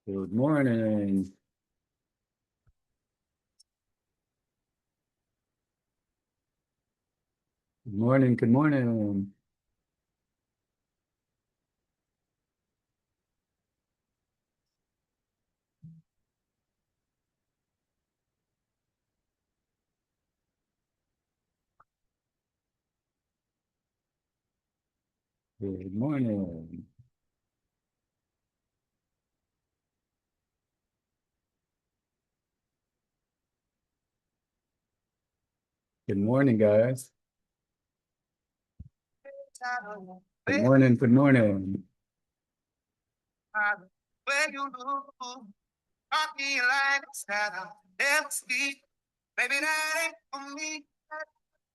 Good morning. Good morning. Good morning. Good morning. Good morning, guys. Good morning. Good morning. Where you look, I feel like it's that I never sleep. Maybe that ain't for me.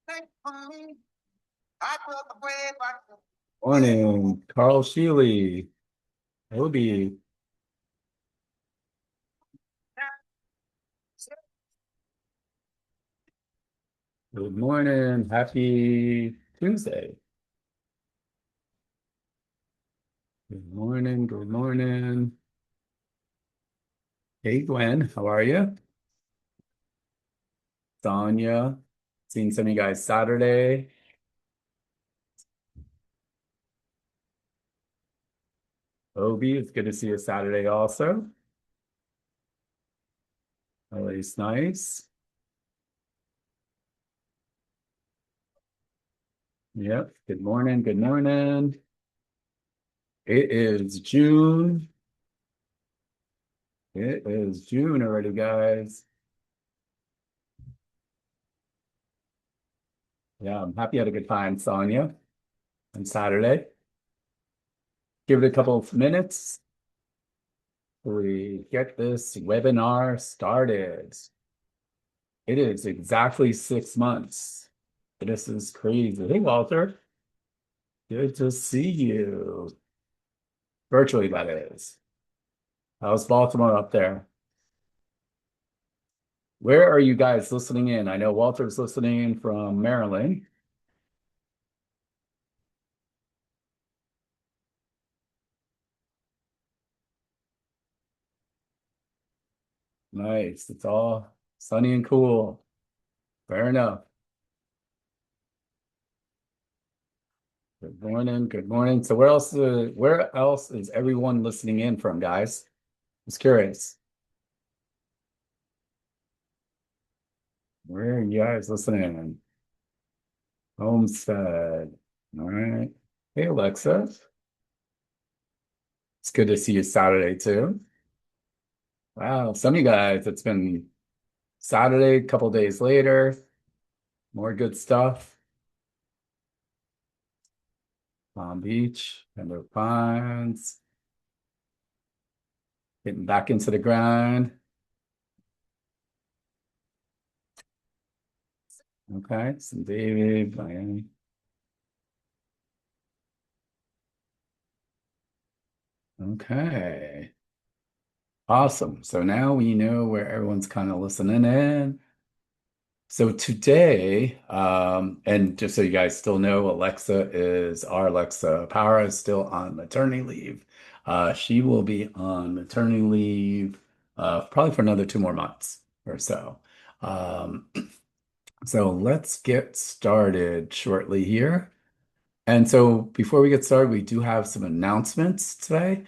That ain't for me. I put away back. Morning, Carl Sheely. Obi. Good morning. Happy Tuesday. Good morning. Good morning. Hey, Gwen. How are you? Sonia. Seeing some of you guys Saturday. Obi, it's good to see you Saturday also. Always nice. Yep. Good morning. Good morning. It is June. It is June already, guys. Yeah, I'm happy you had a good time, Sonia, on Saturday. Give it a couple of minutes. We get this webinar started. It is exactly 6 months. This is crazy. Hey, Walter. Good to see you. Virtually, that is. How's Baltimore up there? Where are you guys listening in? I know Walter's listening in from Maryland. Nice. It's all sunny and cool. Fair enough. Good morning. Good morning. So where else is everyone listening in from, guys? Just curious. Where are you guys listening in? Homestead. All right. Hey, Alexa. It's good to see you Saturday too. Wow, some of you guys, it's been Saturday, a couple days later. More good stuff. Palm Beach, Pembroke Pines, getting back into the grind. Okay, some David, Miami. Okay. Awesome. So now we know where everyone's kind of listening in. So today, and just so you guys still know, our Alexa Power is still on maternity leave. She will be on maternity leave probably for another 2 more months or so. Um, so let's get started shortly here. And so before we get started, we do have some announcements today.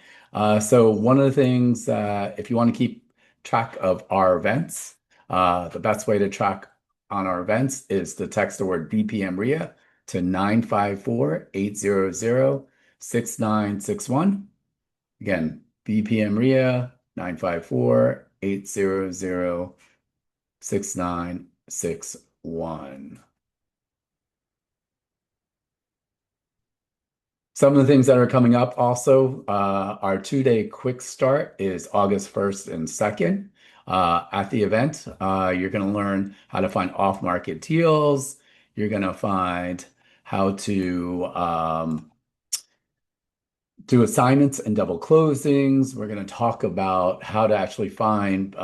So one of the things that if you want to keep track of our events, the best way to track on our events is to text the word BPM RIA to 954-800-6961. Again, BPM RIA 954-800-6961. Some of the things that are coming up also, our 2-day quick start is August 1st and 2nd. At the event, you're going to learn how to find off-market deals. You're going to find how to do assignments and double closings. We're going to talk about how to actually find,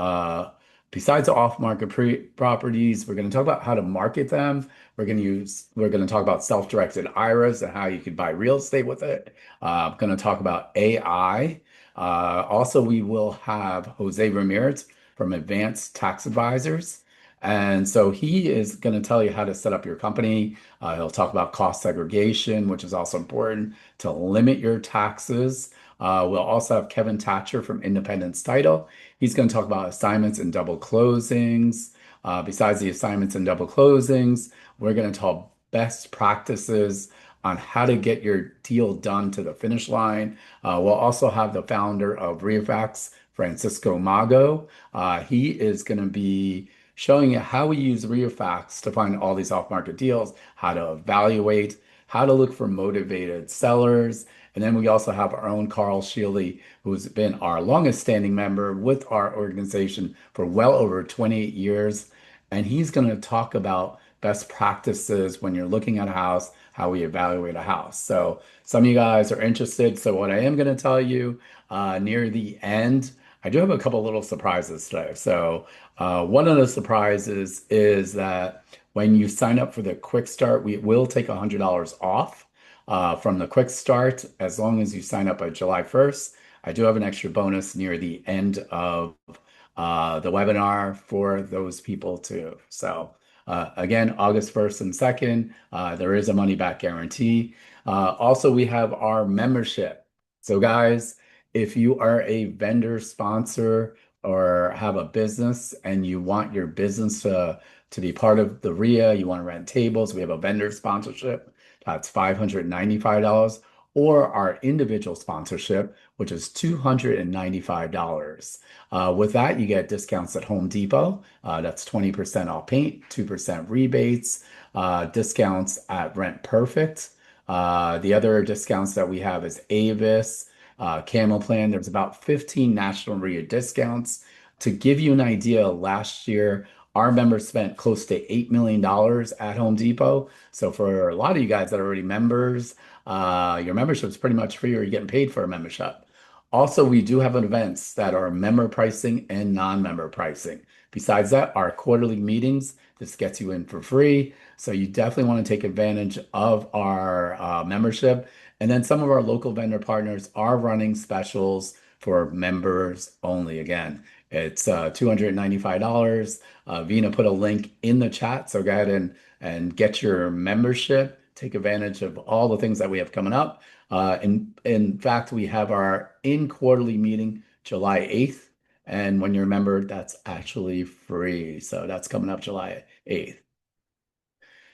besides the off-market properties, we're going to talk about how to market them. We're going to talk about self-directed IRAs and how you can buy real estate with it. I'm going to talk about AI. Also, we will have Jose Ramirez from Advanced Tax Advisors. And so he is going to tell you how to set up your company. He'll talk about cost segregation, which is also important to limit your taxes. We'll also have Kevin Thatcher from Independence Title. He's going to talk about assignments and double closings. Besides the assignments and double closings, we're going to talk best practices on how to get your deal done to the finish line. We'll also have the founder of RealFax, Francisco Mago. He is going to be showing you how we use RealFax to find all these off-market deals, how to evaluate, how to look for motivated sellers. And then we also have our own Carl Shealy, who's been our longest standing member with our organization for well over 28 years. And he's going to talk about best practices when you're looking at a house, how we evaluate a house. So some of you guys are interested. So what I am going to tell you near the end, I do have a couple little surprises today. So one of the surprises is that when you sign up for the quick start, we will take $100 off from the quick start as long as you sign up by July 1st. I do have an extra bonus near the end of the webinar for those people too. So again, August 1st and 2nd, there is a money back guarantee. Also, we have our membership. So guys, if you are a vendor sponsor or have a business and you want your business to be part of the RIA, you want to rent tables, we have a vendor sponsorship. That's $595, or our individual sponsorship, which is $295. With that, you get discounts at Home Depot. That's 20% off paint, 2% rebates, discounts at Rent Perfect. The other discounts that we have is Avis, Camel Plan. There's about 15 national RIA discounts. To give you an idea, last year, our members spent close to $8 million at Home Depot. So for a lot of you guys that are already members, your membership is pretty much free or you're getting paid for a membership. Also, we do have events that are member pricing and non-member pricing. Besides that, our quarterly meetings, this gets you in for free. So you definitely want to take advantage of our membership. And then some of our local vendor partners are running specials for members only. Again, it's $295. Vina put a link in the chat. So go ahead and get your membership. Take advantage of all the things that we have coming up. In fact, we have our quarterly meeting July 8th. And when you're a member, that's actually free. So that's coming up July 8th.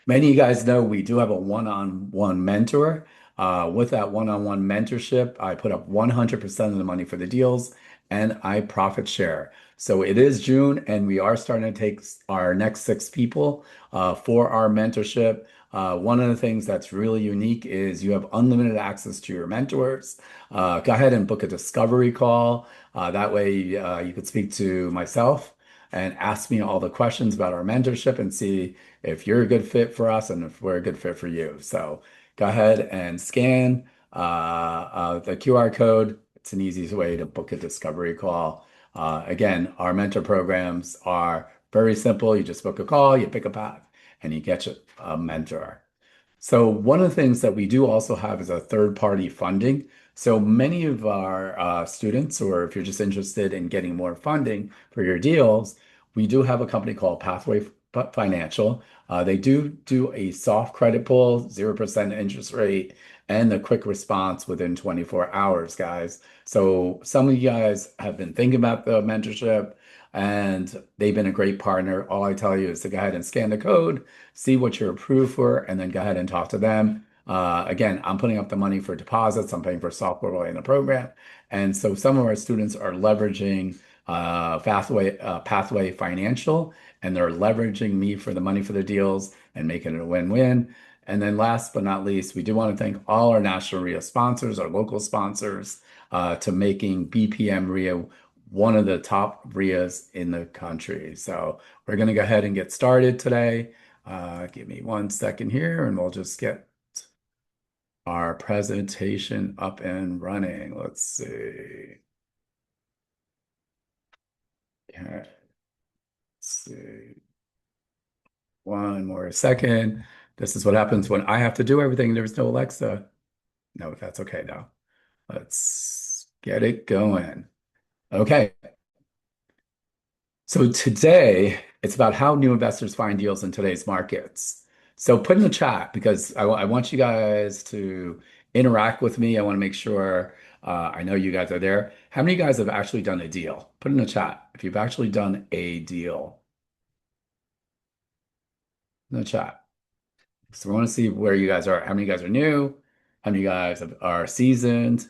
Many of you guys know we do have a one-on-one mentor. With that one-on-one mentorship, I put up 100% of the money for the deals and I profit share. So it is June and we are starting to take our next 6 people for our mentorship. One of the things that's really unique is you have unlimited access to your mentors. Go ahead and book a discovery call. That way you could speak to myself and ask me all the questions about our mentorship and see if you're a good fit for us and if we're a good fit for you. So go ahead and scan the QR code. It's an easy way to book a discovery call. Again, our mentor programs are very simple. You just book a call, you pick a path, and you get a mentor. So one of the things that we do also have is a third-party funding. So many of our students, or if you're just interested in getting more funding for your deals, we do have a company called Pathway Financial. They do a soft credit pull, 0% interest rate, and the quick response within 24 hours, guys. So some of you guys have been thinking about the mentorship and they've been a great partner. All I tell you is to go ahead and scan the code, see what you're approved for, and then go ahead and talk to them. Again, I'm putting up the money for deposits. I'm paying for software in the program. And so some of our students are leveraging Pathway Financial, and they're leveraging me for the money for the deals and making it a win-win. And then last but not least, we do want to thank all our national RIA sponsors, our local sponsors, to making BPM RIA one of the top RIAs in the country. So we're going to go ahead and get started today. Give me 1 second here and we'll just get our presentation up and running. Let's see. Yeah. Let's see. One more second. This is what happens when I have to do everything. There's no Alexa. No, that's okay now. Let's Get it going. Okay. So today it's about how new investors find deals in today's markets. So put in the chat because I want you guys to interact with me. I want to make sure I know you guys are there. How many of you guys have actually done a deal? Put in the chat if you've actually done a deal in the chat. So we want to see where you guys are. How many of you guys are new? How many of you guys are seasoned?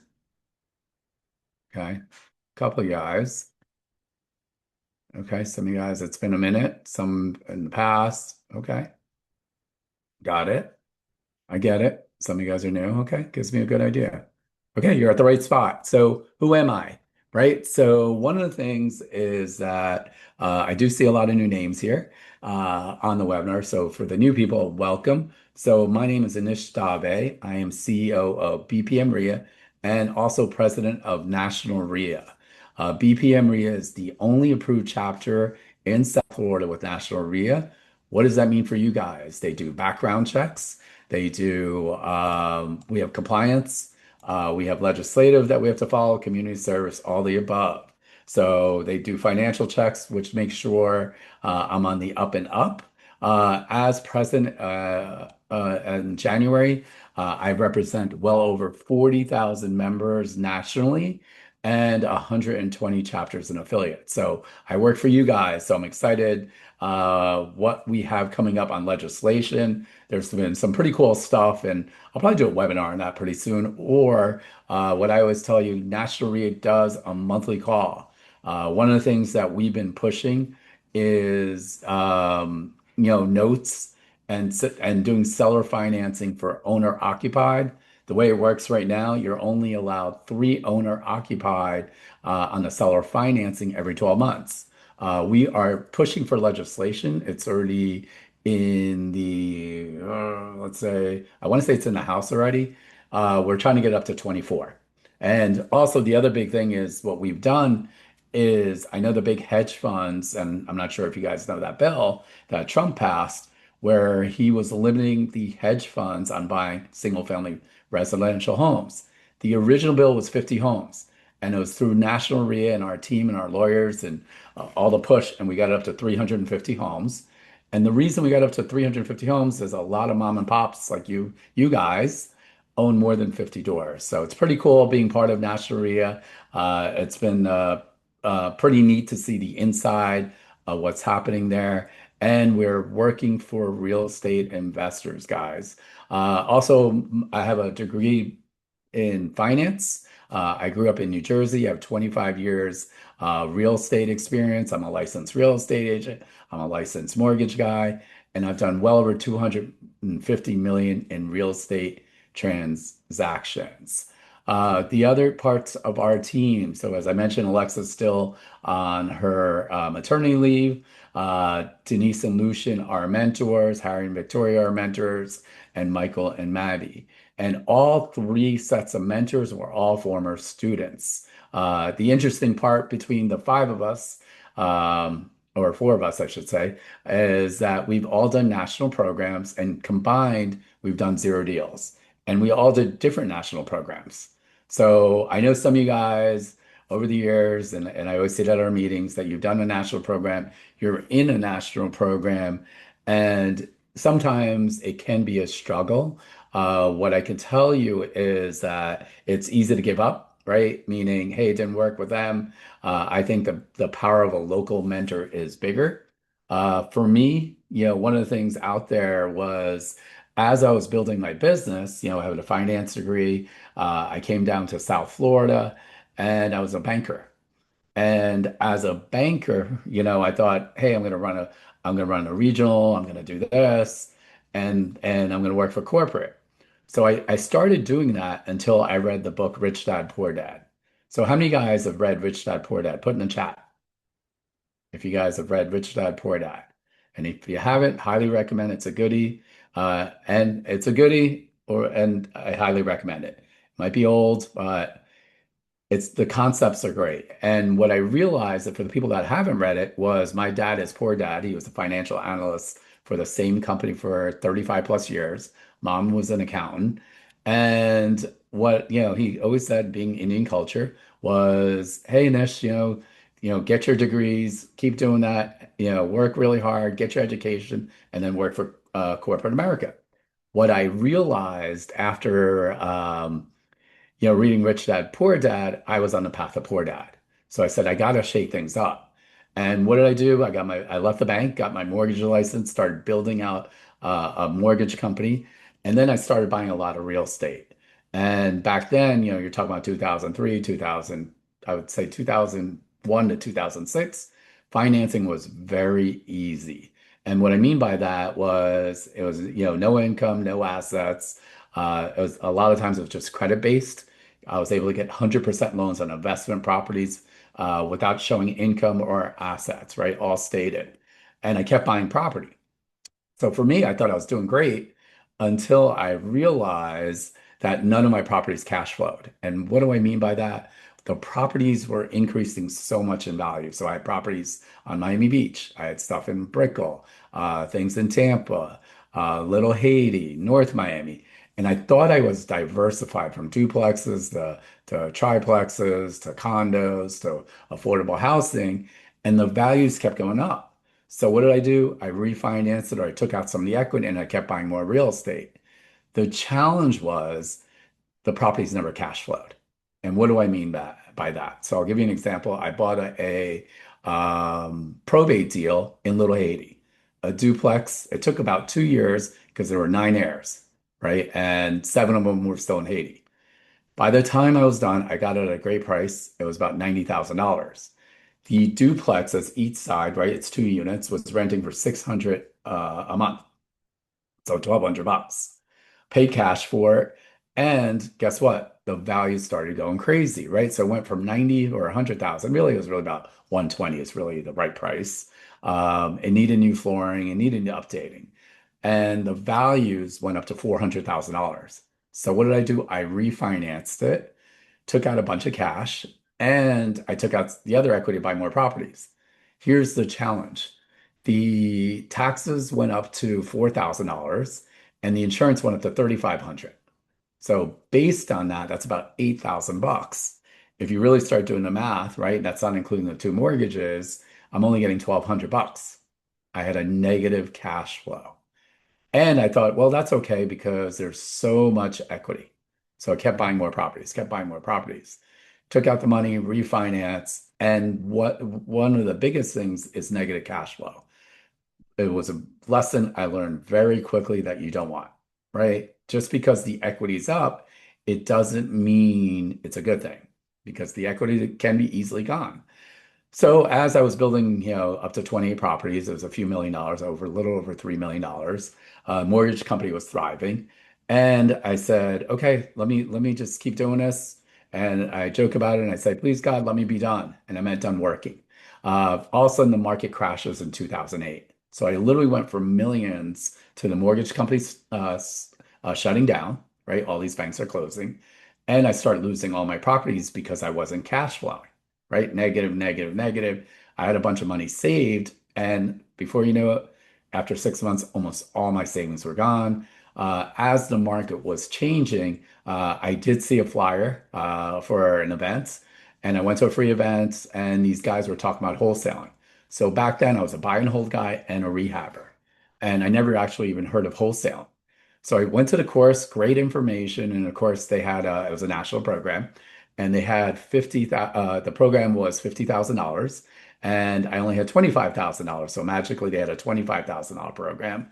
Okay. Couple of guys. Okay. Some of you guys, it's been a minute. Some in the past. Okay. Got it. I get it. Some of you guys are new. Okay, gives me a good idea. Okay, you're at the right spot. So, who am I? Right? So, one of the things is that I do see a lot of new names here on the webinar. So, for the new people, welcome. So, my name is Anish Dave. I am CEO of BPM RIA and also president of National RIA. BPM RIA is the only approved chapter in South Florida with National RIA. What does that mean for you guys? They do background checks. They do, we have compliance, we have legislative that we have to follow, community service, all the above. So they do financial checks, which make sure I'm on the up and up. As president in January, I represent well over 40,000 members nationally and 120 chapters and affiliates. So I work for you guys. So I'm excited what we have coming up on legislation. There's been some pretty cool stuff, and I'll probably do a webinar on that pretty soon. Or what I always tell you, National REIT does a monthly call. One of the things that we've been pushing is notes and doing seller financing for owner occupied. The way it works right now, you're only allowed three owner occupied on the seller financing every 12 months. We are pushing for legislation. It's already in the, let's say, I want to say it's in the House already. We're trying to get up to 24. And also, the other big thing is what we've done is I know the big hedge funds, and I'm not sure if you guys know that bill that Trump passed, where he was limiting the hedge funds on buying single family residential homes. The original bill was 50 homes, and it was through National RIA and our team and our lawyers and all the push, and we got it up to 350 homes. And the reason we got up to 350 homes is a lot of mom and pops like you guys own more than 50 doors. So it's pretty cool being part of National RIA. It's been pretty neat to see the inside of what's happening there. And we're working for real estate investors, guys. Also, I have a degree in finance. I grew up in New Jersey. I have 25 years real estate experience. I'm a licensed real estate agent. I'm a licensed mortgage guy, and I've done well over 250 million in real estate transactions. The other parts of our team, so as I mentioned, Alexa's still on her maternity leave. Denise and Lucian are mentors, Harry and Victoria are mentors, and Michael and Maddie. And all three sets of mentors were all former students. The interesting part between the five of us, or four of us, I should say, is that we've all done national programs and combined, we've done zero deals. And we all did different national programs. So I know some of you guys over the years, and I always say that at our meetings, that you've done a national program, you're in a national program, and sometimes it can be a struggle. What I can tell you is that it's easy to give up, right? Meaning, hey, it didn't work with them. I think the power of a local mentor is bigger. For me, one of the things out there was as I was building my business, having a finance degree, I came down to South Florida and I was a banker. And as a banker, I thought, hey, I'm gonna run a regional, I'm gonna do this, and I'm gonna work for corporate. So I started doing that until I read the book Rich Dad Poor Dad. So how many guys have read Rich Dad Poor Dad? Put in the chat if you guys have read Rich Dad Poor Dad. And if you haven't, highly recommend it. It's a goodie. And it's a goodie, and I highly recommend it. Might be old, but it's the concepts are great. And what I realized that for the people that haven't read it was my dad is poor dad. He was a financial analyst for the same company for 35 plus years. Mom was an accountant. And what, he always said being Indian culture, was, hey, Nish, get your degrees, keep doing that, work really hard, get your education, and then work for corporate America. What I realized after reading Rich Dad Poor Dad, I was on the path of Poor Dad. So I said, I got to shake things up. And what did I do? I left the bank, got my mortgage license, started building out a mortgage company, and then I started buying a lot of real estate. And back then, you're talking about 2003, 2000, I would say 2001 to 2006, financing was very easy. And what I mean by that was it was, no income, no assets. It was a lot of times it was just credit based. I was able to get 100% loans on investment properties without showing income or assets, right? All stated. And I kept buying property. So for me, I thought I was doing great until I realized that none of my properties cash flowed. And what do I mean by that? The properties were increasing so much in value. So I had properties on Miami Beach. I had stuff in Brickell, things in Tampa, Little Haiti, North Miami. And I thought I was diversified from duplexes to triplexes to condos to affordable housing. And the values kept going up. So what did I do? I refinanced it or I took out some of the equity and I kept buying more real estate. The challenge was the properties never cash flowed. And what do I mean by that? So I'll give you an example. I bought a probate deal in Little Haiti, a duplex. It took about 2 years because there were 9 heirs, right? And seven of them were still in Haiti. By the time I was done, I got it at a great price. It was about $90,000. The duplex as each side, right? It's 2 units, was renting for 600 a month. So 1,200 bucks. Paid cash for it. And guess what? The value started going crazy, right? So it went from 90 or 100,000. Really, it was really about 120 is really the right price. It needed new flooring, it needed new updating. And the values went up to $400,000. So what did I do? I refinanced it, took out a bunch of cash, and I took out the other equity to buy more properties. Here's the challenge. The taxes went up to $4,000 and the insurance went up to 3,500. So based on that, that's about 8,000 bucks. If you really start doing the math, right, that's not including the two mortgages, I'm only getting 1,200 bucks. I had a negative cash flow. And I thought, well, that's okay because there's so much equity. So I kept buying more properties, kept buying more properties. Took out the money, refinance, and what one of the biggest things is negative cash flow. It was a lesson I learned very quickly that you don't want, right? Just because the equity is up, it doesn't mean it's a good thing because the equity can be easily gone. So as I was building, up to 28 properties, it was a few million dollars, over a little over $3 million. Mortgage company was thriving. And I said, okay, let me just keep doing this. And I joke about it and I say, please God, let me be done. And I meant done working. All of a sudden the market crashes in 2008. So I literally went from millions to the mortgage companies shutting down, right? All these banks are closing. And I started losing all my properties because I wasn't cash flowing, right? Negative, negative, negative. I had a bunch of money saved, and before you know it, after 6 months, almost all my savings were gone. As the market was changing, I did see a flyer for an event, and I went to a free event, and these guys were talking about wholesaling. So back then, I was a buy and hold guy and a rehabber, and I never actually even heard of wholesale. So I went to the course, great information, and of course they had it was a national program, and they had the program was $50,000, and I only had $25,000. So magically they had a $25,000 program.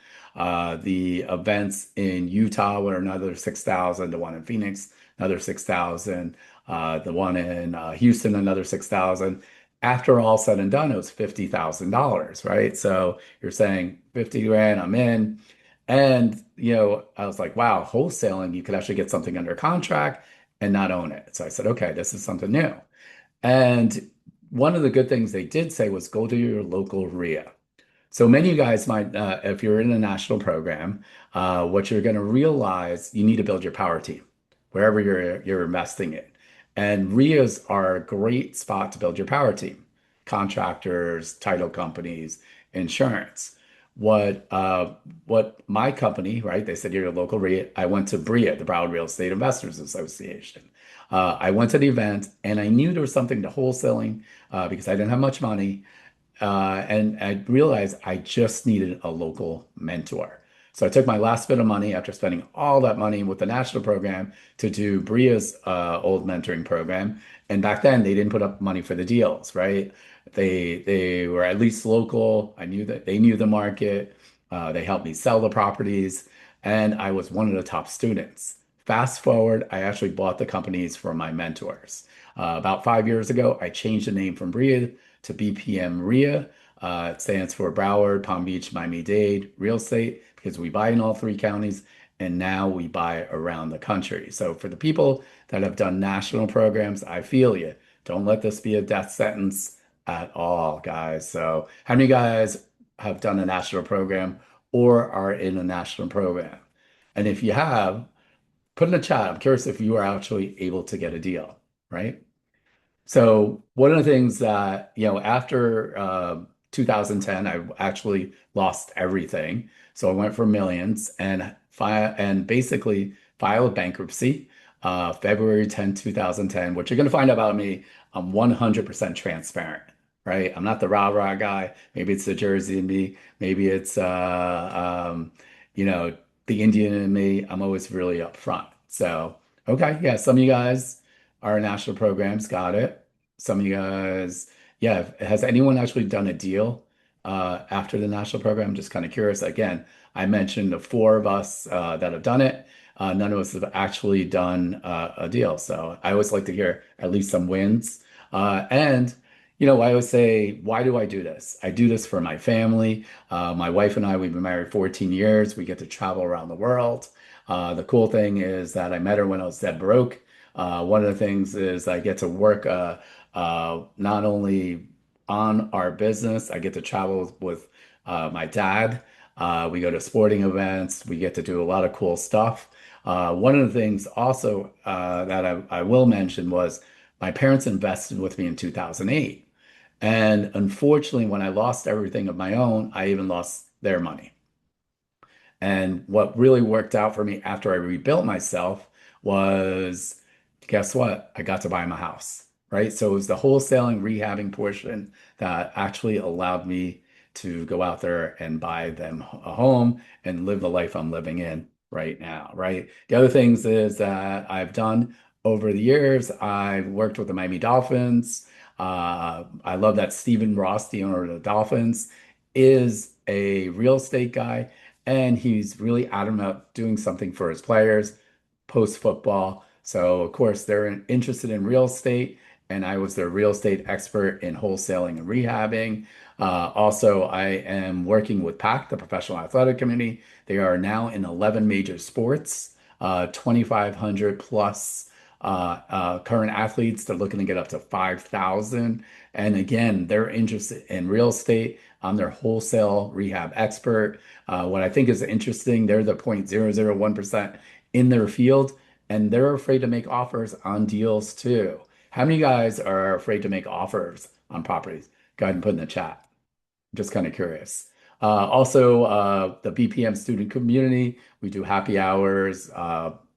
The events in Utah were another 6,000. The one in Phoenix, another 6,000. The one in Houston, another 6,000. After all said and done, it was $50,000, right? So you're saying 50 grand, I'm in. And, I was like, wow, wholesaling, you could actually get something under contract and not own it. So I said, okay, this is something new. And one of the good things they did say was go to your local RIA. So many of you guys might, if you're in a national program, what you're going to realize you need to build your power team wherever you're investing in. And RIAs are a great spot to build your power team. Contractors, title companies, insurance. what my company, right? They said you're a local REIT. I went to BREIA, the Broward Real Estate Investors Association. I went to the event and I knew there was something to wholesaling because I didn't have much money. And I realized I just needed a local mentor. So I took my last bit of money after spending all that money with the national program to do Bria's old mentoring program. And back then they didn't put up money for the deals, right? They were at least local. I knew that they knew the market. They helped me sell the properties, and I was one of the top students. Fast forward, I actually bought the companies for my mentors. About 5 years ago, I changed the name from Bria to BPM RIA. It stands for Broward, Palm Beach, Miami-Dade Real Estate because we buy in all three counties and now we buy around the country. So for the people that have done national programs, I feel you. Don't let this be a death sentence at all, guys. So how many guys have done a national program or are in a national program? And if you have, put in the chat. I'm curious if you are actually able to get a deal, right? So one of the things that, after 2010, I actually lost everything. So I went for millions and basically filed bankruptcy February 10, 2010. What you're going to find out about me, I'm 100% transparent, right? I'm not the rah-rah guy. Maybe it's the Jersey in me. Maybe it's, you know, the Indian in me. I'm always really upfront. So, okay, yeah, some of you guys our national programs, got it. Some of you guys, yeah. Has anyone actually done a deal after the national program? I'm just kind of curious. Again, I mentioned the four of us that have done it. None of us have actually done a deal. So I always like to hear at least some wins. I always say, why do I do this? I do this for my family. My wife and I, we've been married 14 years. We get to travel around the world. The cool thing is that I met her when I was dead broke. One of the things is I get to work not only on our business, I get to travel with my dad. We go to sporting events. We get to do a lot of cool stuff. One of the things also that I will mention was my parents invested with me in 2008. And unfortunately, when I lost everything of my own, I even lost their money. And what really worked out for me after I rebuilt myself was, guess what? I got to buy my house, right? So it was the wholesaling, rehabbing portion that actually allowed me to go out there and buy them a home and live the life I'm living in right now, right? The other things is that I've done over the years, I've worked with the Miami Dolphins. I love that Stephen Ross, the owner of the Dolphins, is a real estate guy and he's really adamant about doing something for his players post football. So, of course, they're interested in real estate, and I was their real estate expert in wholesaling and rehabbing. Also, I am working with PAC, the Professional Athletic Committee. They are now in 11 major sports, 2,500 plus current athletes. They're looking to get up to 5,000. And again, they're interested in real estate. I'm their wholesale rehab expert. What I think is interesting, they're the 0.001% in their field, and they're afraid to make offers on deals too. How many guys are afraid to make offers on properties? Go ahead and put in the chat. I'm just kind of curious. Also, the BPM student community, we do happy hours,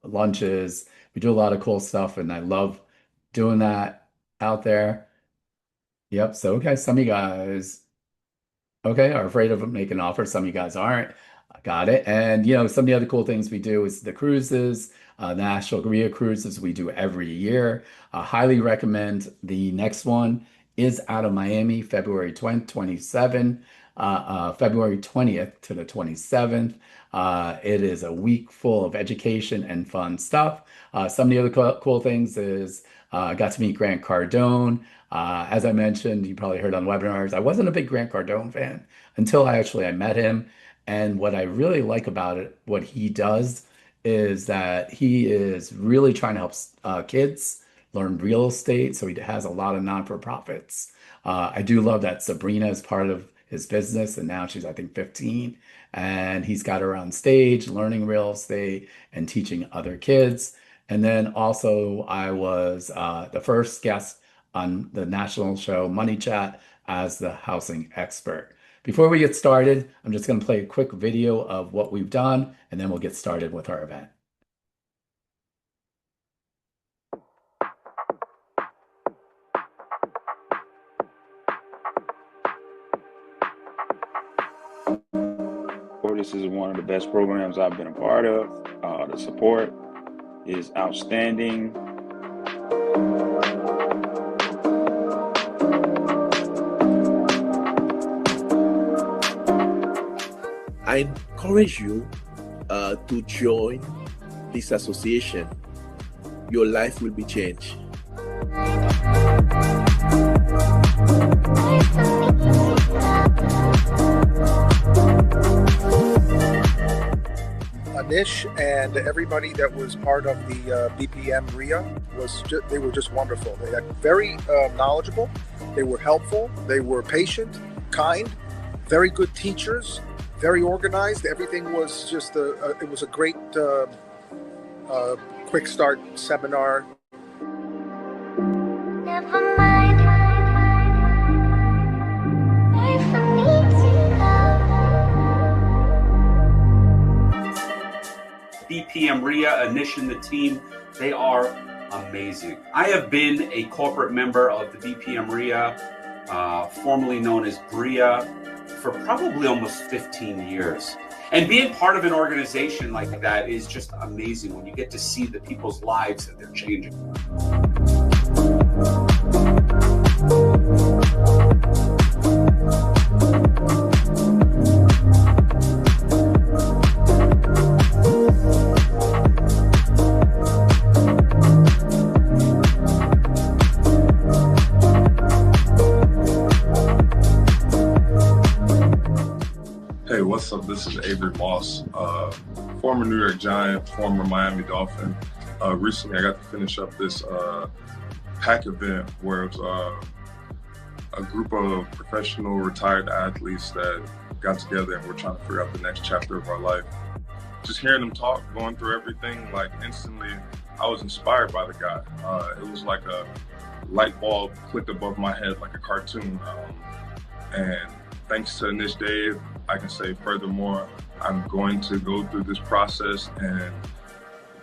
lunches. We do a lot of cool stuff, and I love doing that out there. Yep. So, okay, some of you guys. Okay, are afraid of making offers. Some of you guys aren't. I got it. And some of the other cool things we do is the cruises, National Korea cruises we do every year. Highly recommend the next one is out of Miami, February 20th, 27, February 20th to the 27th. It is a week full of education and fun stuff. Some of the other cool things is I got to meet Grant Cardone. As I mentioned, you probably heard on webinars, I wasn't a big Grant Cardone fan until I met him. And what I really like about it, what he does, is that he is really trying to help kids learn real estate. So he has a lot of non-for-profits. I do love that Sabrina is part of his business, and now she's, I think, 15. And he's got her on stage learning real estate and teaching other kids. And then also, I was the first guest on the national show Money Chat as the housing expert. before we get started, I'm just going to play a quick video of what we've done, and then we'll get started with our event. This is one of the best programs I've been a part of. The support is outstanding. I encourage you to join this association. Your life will be changed. Anish and everybody that was part of the BPM RIA they were just wonderful. They are very knowledgeable. They were helpful. They were patient, kind, very good teachers, very organized. Everything was just it was a great quick start seminar. Never mind. Wait for me to BPM RIA, Anish and the team, they are amazing. I have been a corporate member of the BPM RIA, formerly known as BRIA, for probably almost 15 years. And being part of an organization like that is just amazing when you get to see the people's lives that they're changing. Hey, what's up? This is Avery Moss, former New York Giant, former Miami Dolphin. Recently, I got to finish up this PAC event where it was a group of professional retired athletes that got together and we're trying to figure out the next chapter of our life. Just hearing them talk, going through everything, like instantly, I was inspired by the guy. It was like a light bulb clicked above my head like a cartoon. And thanks to Anish Dave, I can say furthermore, I'm going to go through this process and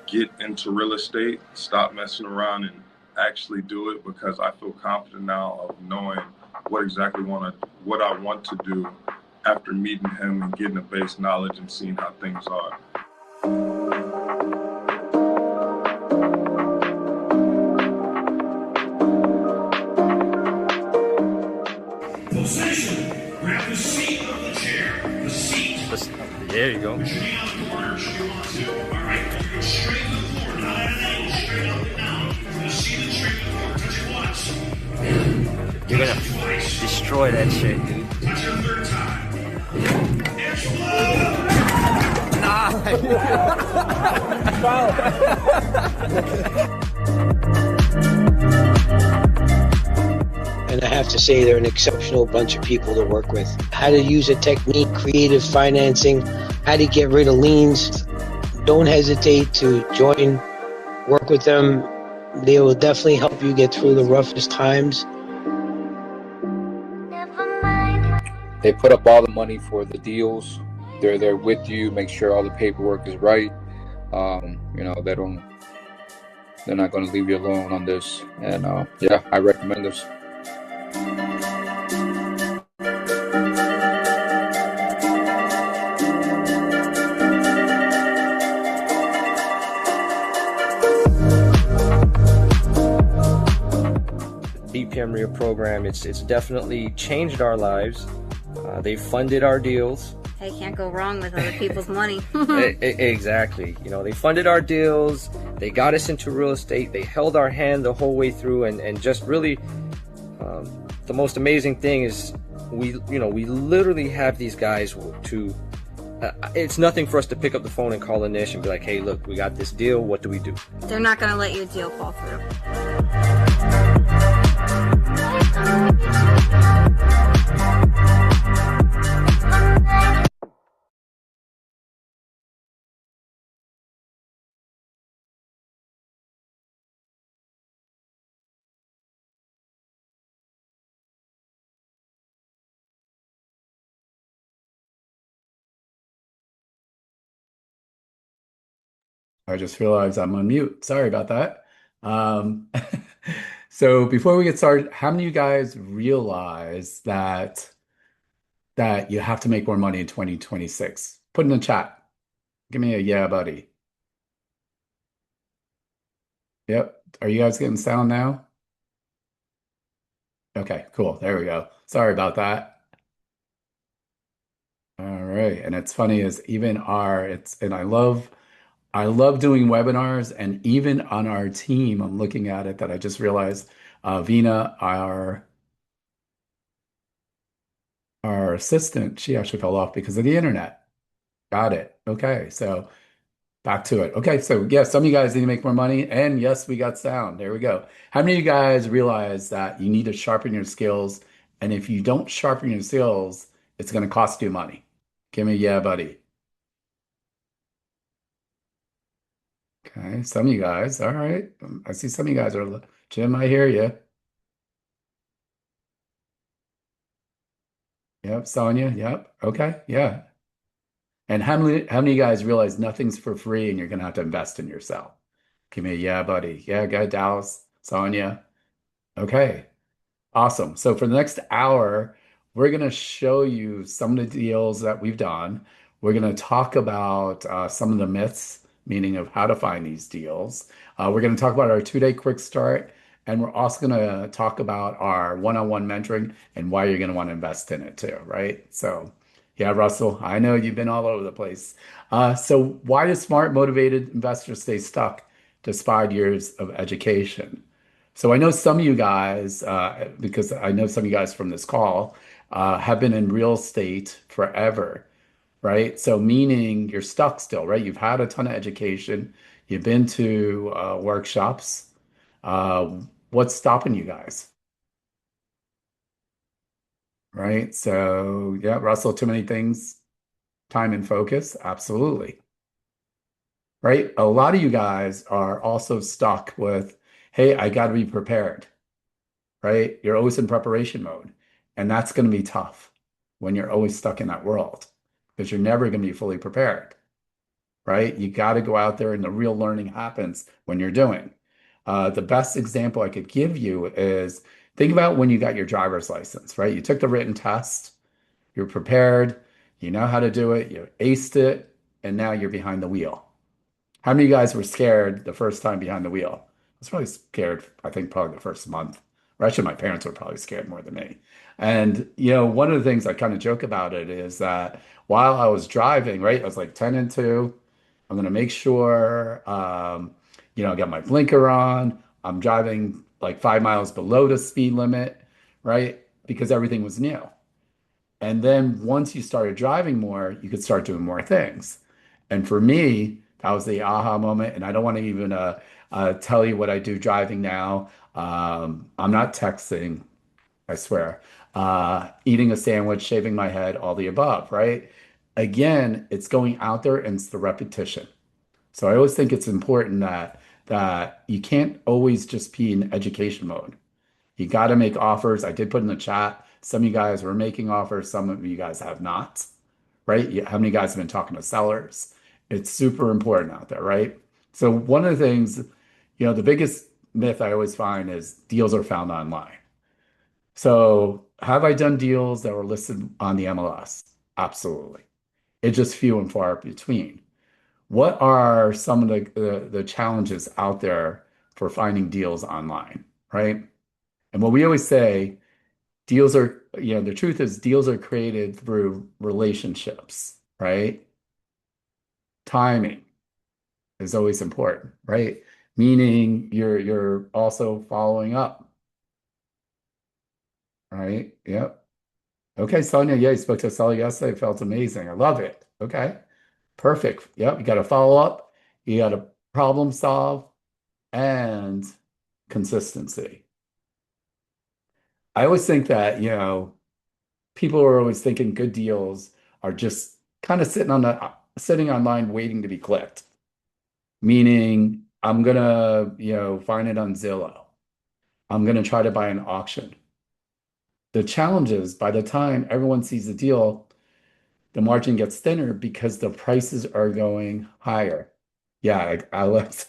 get into real estate, stop messing around and actually do it, because I feel confident now of knowing what I want to do after meeting him and getting a base knowledge and seeing how things are. Position. Grab the seat of the chair. The seat. There you go. Put your knee on the corner if you want to. All right. Go straight to the floor, not at an angle. Straight up and down. The seat and straight to the floor. Touch it once. You're gonna destroy that shit, dude. Touch it a third time. Explode! And I have to say, they're an exceptional bunch of people to work with. How to use a technique, creative financing, how to get rid of liens. Don't hesitate to join, work with them. They will definitely help you get through the roughest times. They put up all the money for the deals. They're there with you, make sure all the paperwork is right. You know, they're not going to leave you alone on this. And yeah, I recommend this. BPM RIA program, it's definitely changed our lives. They funded our deals. Hey, can't go wrong with other people's money. Exactly. You know, they funded our deals. They got us into real estate. They held our hand the whole way through, and just really, the most amazing thing is we literally have these guys to. It's nothing for us to pick up the phone and call Anish and be like, "Hey, look, we got this deal. What do we do?" They're not going to let your deal fall through. I just realized I'm on mute. Sorry about that. Um, so before we get started, how many of you guys realize that you have to make more money in 2026? Put in the chat. Give me a yeah, buddy. Yep. Are you guys getting sound now? Okay, cool. There we go. Sorry about that. All right. And it's funny is even our it's and I love doing webinars and even on our team, I'm looking at it that I just realized Vina, our assistant, she actually fell off because of the internet. Got it. Okay, so back to it. Okay, so yes, some of you guys need to make more money, and yes, we got sound. There we go. How many of you guys realize that you need to sharpen your skills? And if you don't sharpen your skills, it's going to cost you money. Give me a yeah, buddy. Okay, some of you guys. All right. I see some of you guys are, Jim, I hear you. Yep, Sonia. Yep. Okay. Yeah. And how many of you guys realize nothing's for free and you're gonna have to invest in yourself? Give me a yeah, buddy. Yeah, go Dallas, Sonia. Okay. Awesome. So for the next hour, we're going to show you some of the deals that we've done. We're going to talk about some of the myths, meaning of how to find these deals. We're going to talk about our 2-day quick start, and we're also going to talk about our one-on-one mentoring and why you're going to want to invest in it too, right? So, yeah, Russell, I know you've been all over the place. So why do smart, motivated investors stay stuck despite years of education? So I know some of you guys, because I know some of you guys from this call, have been in real estate forever, right? So meaning you're stuck still, right? You've had a ton of education, you've been to workshops. Uh, what's stopping you guys, right? So yeah, Russell, too many things, time and focus, absolutely, right? A lot of you guys are also stuck with, hey, I got to be prepared. Right? You're always in preparation mode. And that's going to be tough when you're always stuck in that world because you're never going to be fully prepared, right? You got to go out there and the real learning happens when you're doing. The best example I could give you is think about when you got your driver's license, right? You took the written test, you're prepared, you know how to do it, you aced it, and now you're behind the wheel. How many of you guys were scared the first time behind the wheel? I was probably scared, I think probably the first month. Or actually, my parents were probably scared more than me. And, one of the things I kind of joke about it is that while I was driving, right, I was like 10 and 2. I'm going to make sure, I got my blinker on. I'm driving like 5 miles below the speed limit, right? Because everything was new. And then once you started driving more, you could start doing more things. And for me, that was the aha moment. And I don't want to even tell you what I do driving now. I'm not texting, I swear. Eating a sandwich, shaving my head, all the above, right? Again, it's going out there and it's the repetition. So I always think it's important that you can't always just be in education mode. You got to make offers. I did put in the chat. Some of you guys were making offers, some of you guys have not, right? How many guys have been talking to sellers? It's super important out there, right? So one of the things, the biggest myth I always find is deals are found online. So have I done deals that were listed on the MLS? Absolutely. It's just few and far between. What are some of the challenges out there for finding deals online, right? And what we always say, deals are, the truth is deals are created through relationships, right? Timing is always important, right? Meaning you're also following up, right? Yep. Okay, Sonia, yeah, you spoke to a seller yesterday. It felt amazing. I love it. Okay, perfect. Yep, you got to follow up, you got to problem solve, and consistency. I always think that, people are always thinking good deals are just kind of sitting online waiting to be clicked. Meaning I'm gonna, find it on Zillow. I'm gonna try to buy an auction. The challenge is by the time everyone sees the deal, the margin gets thinner because the prices are going higher. Yeah, I love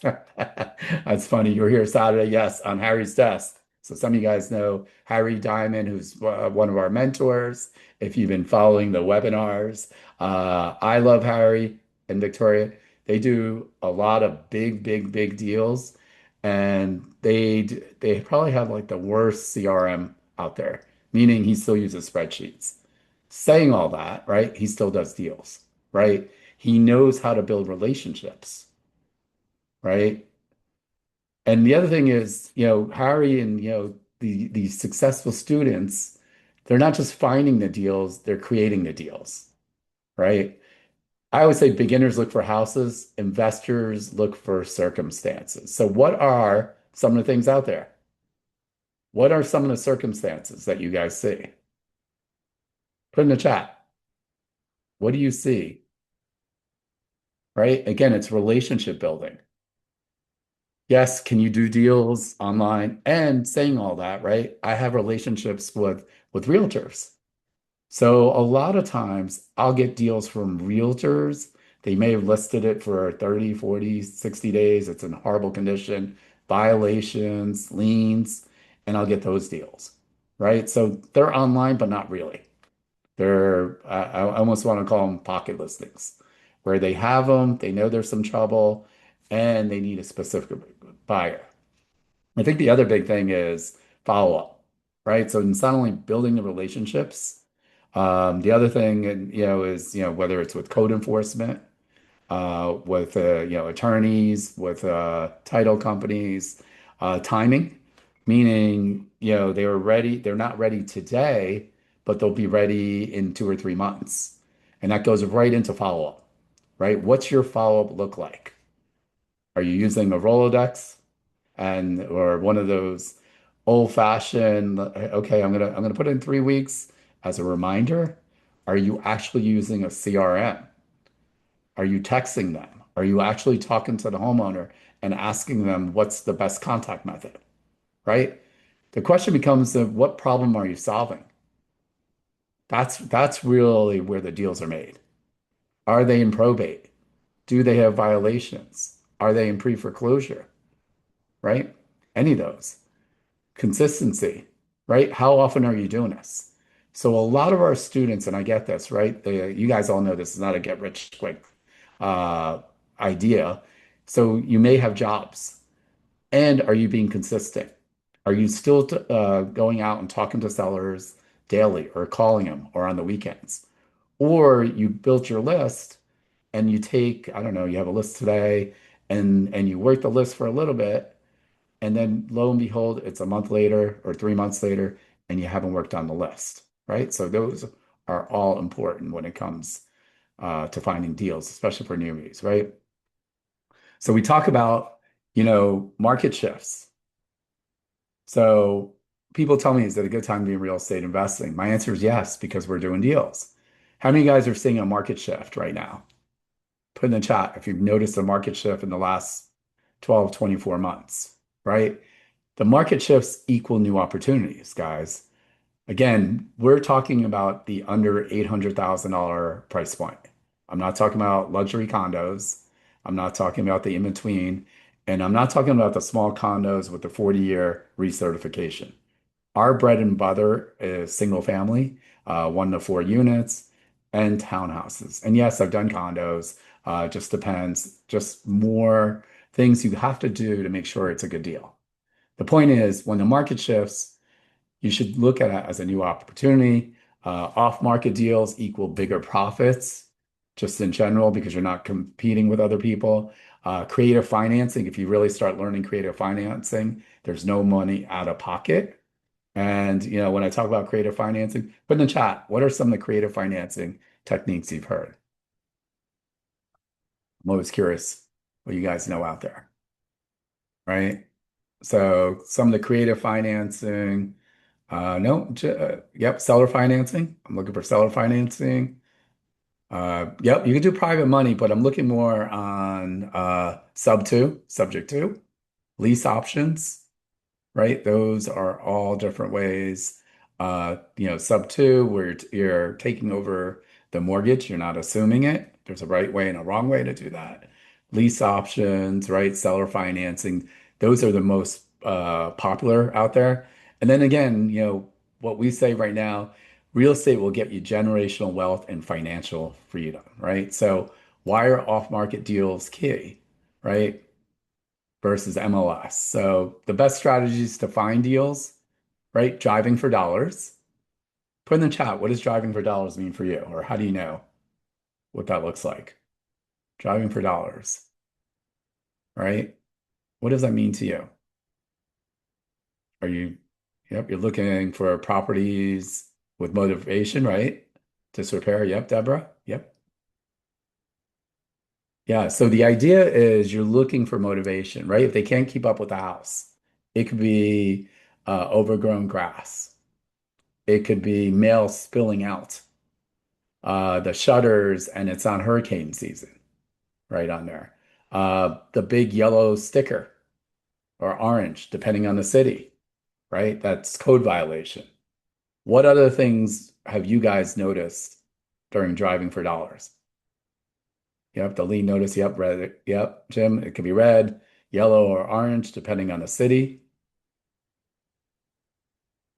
that's funny. You were here Saturday, yes, on Harry's desk. So some of you guys know Harry Diamond, who's one of our mentors. If you've been following the webinars, I love Harry and Victoria. They do a lot of big, big, big deals, and they probably have like the worst CRM out there, meaning he still uses spreadsheets. Saying all that, right? He still does deals, right? He knows how to build relationships, right? And the other thing is, Harry and the successful students, they're not just finding the deals, they're creating the deals, right? I always say beginners look for houses, investors look for circumstances. So what are some of the things out there? What are some of the circumstances that you guys see? Put in the chat. What do you see? Right? Again, it's relationship building. Yes, can you do deals online? And saying all that, right? I have relationships with realtors. So a lot of times I'll get deals from realtors. They may have listed it for 30, 40, 60 days. It's in horrible condition, violations, liens, and I'll get those deals, right? So they're online, but not really. I almost want to call them pocket listings, where they have them, they know there's some trouble, and they need a specific buyer. I think the other big thing is follow up, right? So it's not only building the relationships. The other thing, and is whether it's with code enforcement, with attorneys, with title companies, timing, meaning they're not ready today, but they'll be ready in 2 or 3 months, and that goes right into follow up, right? What's your follow up look like? Are you using a Rolodex or one of those old fashioned, okay, I'm gonna put in 3 weeks as a reminder? Are you actually using a CRM? Are you texting them? Are you actually talking to the homeowner and asking them what's the best contact method, right? The question becomes of what problem are you solving? That's really where the deals are made. Are they in probate? Do they have violations? Are they in pre-foreclosure? Right? Any of those. Consistency, right? How often are you doing this? So a lot of our students, and I get this, right? You guys all know this is not a get rich quick uh, idea. So you may have jobs, and are you being consistent? Are you still going out and talking to sellers daily or calling them or on the weekends? Or you built your list and you take, I don't know, you have a list today and you work the list for a little bit, and then lo and behold, it's a month later or 3 months later, and you haven't worked on the list, right? So those are all important when it comes to finding deals, especially for newbies, right? So we talk about, market shifts. So people tell me, is it a good time to be in real estate investing? My answer is yes, because we're doing deals. How many guys are seeing a market shift right now? Put in the chat if you've noticed a market shift in the last 12, 24 months, right? The market shifts equal new opportunities, guys. Again, we're talking about the under $800,000 price point. I'm not talking about luxury condos. I'm not talking about the in between. And I'm not talking about the small condos with the 40-year recertification. Our bread and butter is single family, 1 to 4 units, and townhouses. And yes, I've done condos. Just depends. Just more things you have to do to make sure it's a good deal. The point is, when the market shifts, you should look at it as a new opportunity. Off-market deals equal bigger profits, just in general, because you're not competing with other people. Creative financing, if you really start learning creative financing, there's no money out of pocket. And when I talk about creative financing, put in the chat, what are some of the creative financing techniques you've heard? I'm always curious what you guys know out there, right? So some of the creative financing, no, yep, seller financing. I'm looking for seller financing. Yep, you can do private money, but I'm looking more on subject to, lease options, right? Those are all different ways. Sub two, where you're taking over the mortgage, you're not assuming it. There's a right way and a wrong way to do that. lease options, right? Seller financing. Those are the most popular out there. And then again, what we say right now, real estate will get you generational wealth and financial freedom, right? So why are off-market deals key, right? Versus MLS. So the best strategies to find deals, right? Driving for dollars. Put in the chat, what does driving for dollars mean for you? Or how do you know what that looks like? Driving for dollars, right? What does that mean to you? Are you, yep, you're looking for properties with motivation, right? Disrepair, yep, Deborah, yep. Yeah, so the idea is you're looking for motivation, right? If they can't keep up with the house, it could be overgrown grass. It could be mail spilling out the shutters and it's on hurricane season, right on there. The big yellow sticker or orange, depending on the city, right? That's code violation. What other things have you guys noticed during driving for dollars? Yep, the lead notice. Yep, red. Yep, Jim, it could be red, yellow, or orange, depending on the city,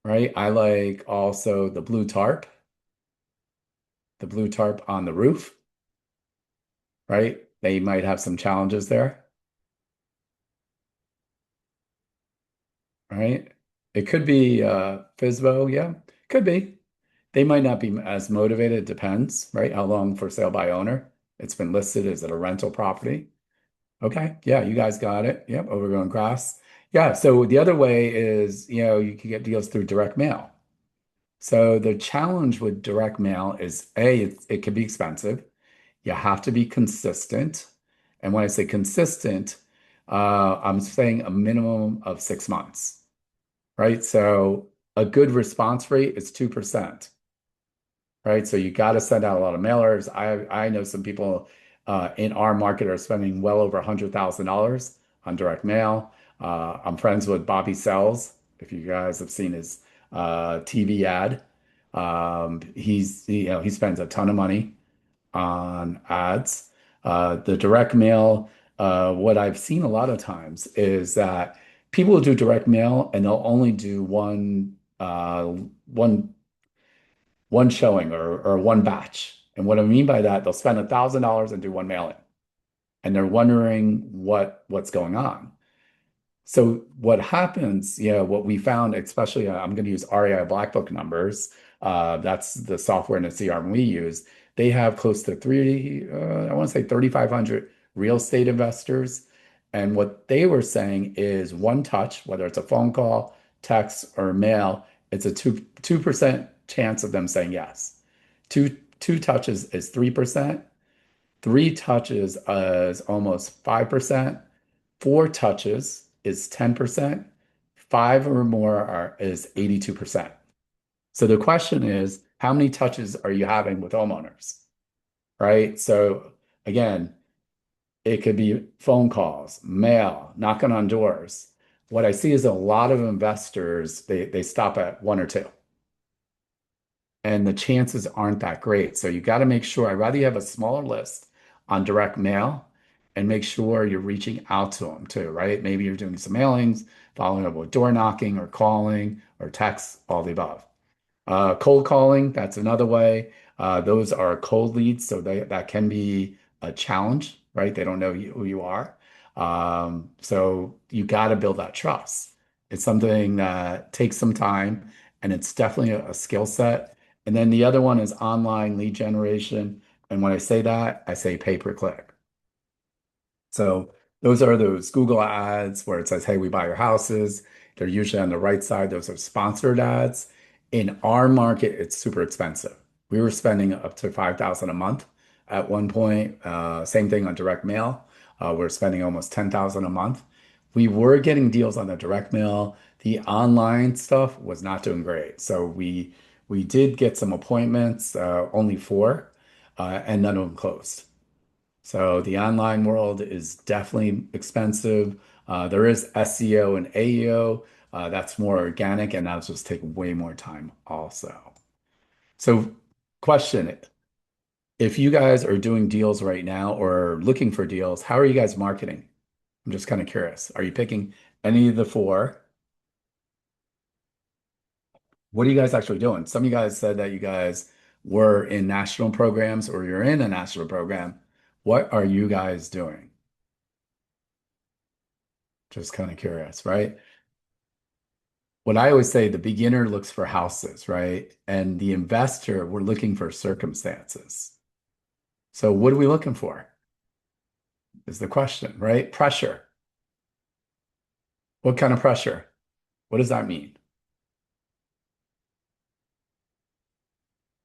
right? I like also the blue tarp on the roof, right? They might have some challenges there, right? It could be FSBO, yeah, could be. They might not be as motivated, it depends, right? How long for sale by owner? It's been listed. Is it a rental property? Okay, yeah, you guys got it. Yep, overgrown grass. Yeah, so the other way is, you can get deals through direct mail. So the challenge with direct mail is A, it can be expensive. You have to be consistent. And when I say consistent, I'm saying a minimum of 6 months, right? So a good response rate is 2%, right? So you got to send out a lot of mailers. I know some people in our market are spending well over $100,000 on direct mail. I'm friends with Bobby Sells. If you guys have seen his TV ad, he spends a ton of money on ads. The direct mail, what I've seen a lot of times is that people will do direct mail and they'll only do one showing or one batch. And what I mean by that, they'll spend $1,000 and do one mailing, and they're wondering what's going on. So what happens, what we found, especially I'm going to use REI Black Book numbers. That's the software and the CRM we use. They have close to I want to say 3,500 real estate investors. And what they were saying is one touch, whether it's a phone call, text, or mail, it's a 2% chance of them saying yes. Two touches is 3%. Three touches is almost 5%. Four touches is 10%. Five or more is 82%. So the question is, how many touches are you having with homeowners, right? So again, it could be phone calls, mail, knocking on doors. What I see is a lot of investors, they stop at one or two. And the chances aren't that great. So you got to make sure, I'd rather you have a smaller list on direct mail and make sure you're reaching out to them too, right? Maybe you're doing some mailings, following up with door knocking or calling or text, all the above. Cold calling, that's another way. Those are cold leads, so that can be a challenge, right? They don't know who you are. So you got to build that trust. It's something that takes some time, and it's definitely a skill set. And then the other one is online lead generation. And when I say that, I say pay per click. So those are those Google ads where it says, hey, we buy your houses. They're usually on the right side. Those are sponsored ads. In our market, it's super expensive. We were spending up to $5,000 a month at one point. Same thing on direct mail. We're spending almost $10,000 a month. We were getting deals on the direct mail. The online stuff was not doing great. So we did get some appointments, only four, and none of them closed. So the online world is definitely expensive. There is SEO and AEO. That's more organic, and that'll just take way more time also. So question, if you guys are doing deals right now or looking for deals, how are you guys marketing? I'm just kind of curious. Are you picking any of the four? What are you guys actually doing? Some of you guys said that you guys were in national programs or you're in a national program. What are you guys doing? Just kind of curious, right? What I always say, the beginner looks for houses, right? And the investor, we're looking for circumstances. So what are we looking for? Is the question, right? Pressure. What kind of pressure? What does that mean?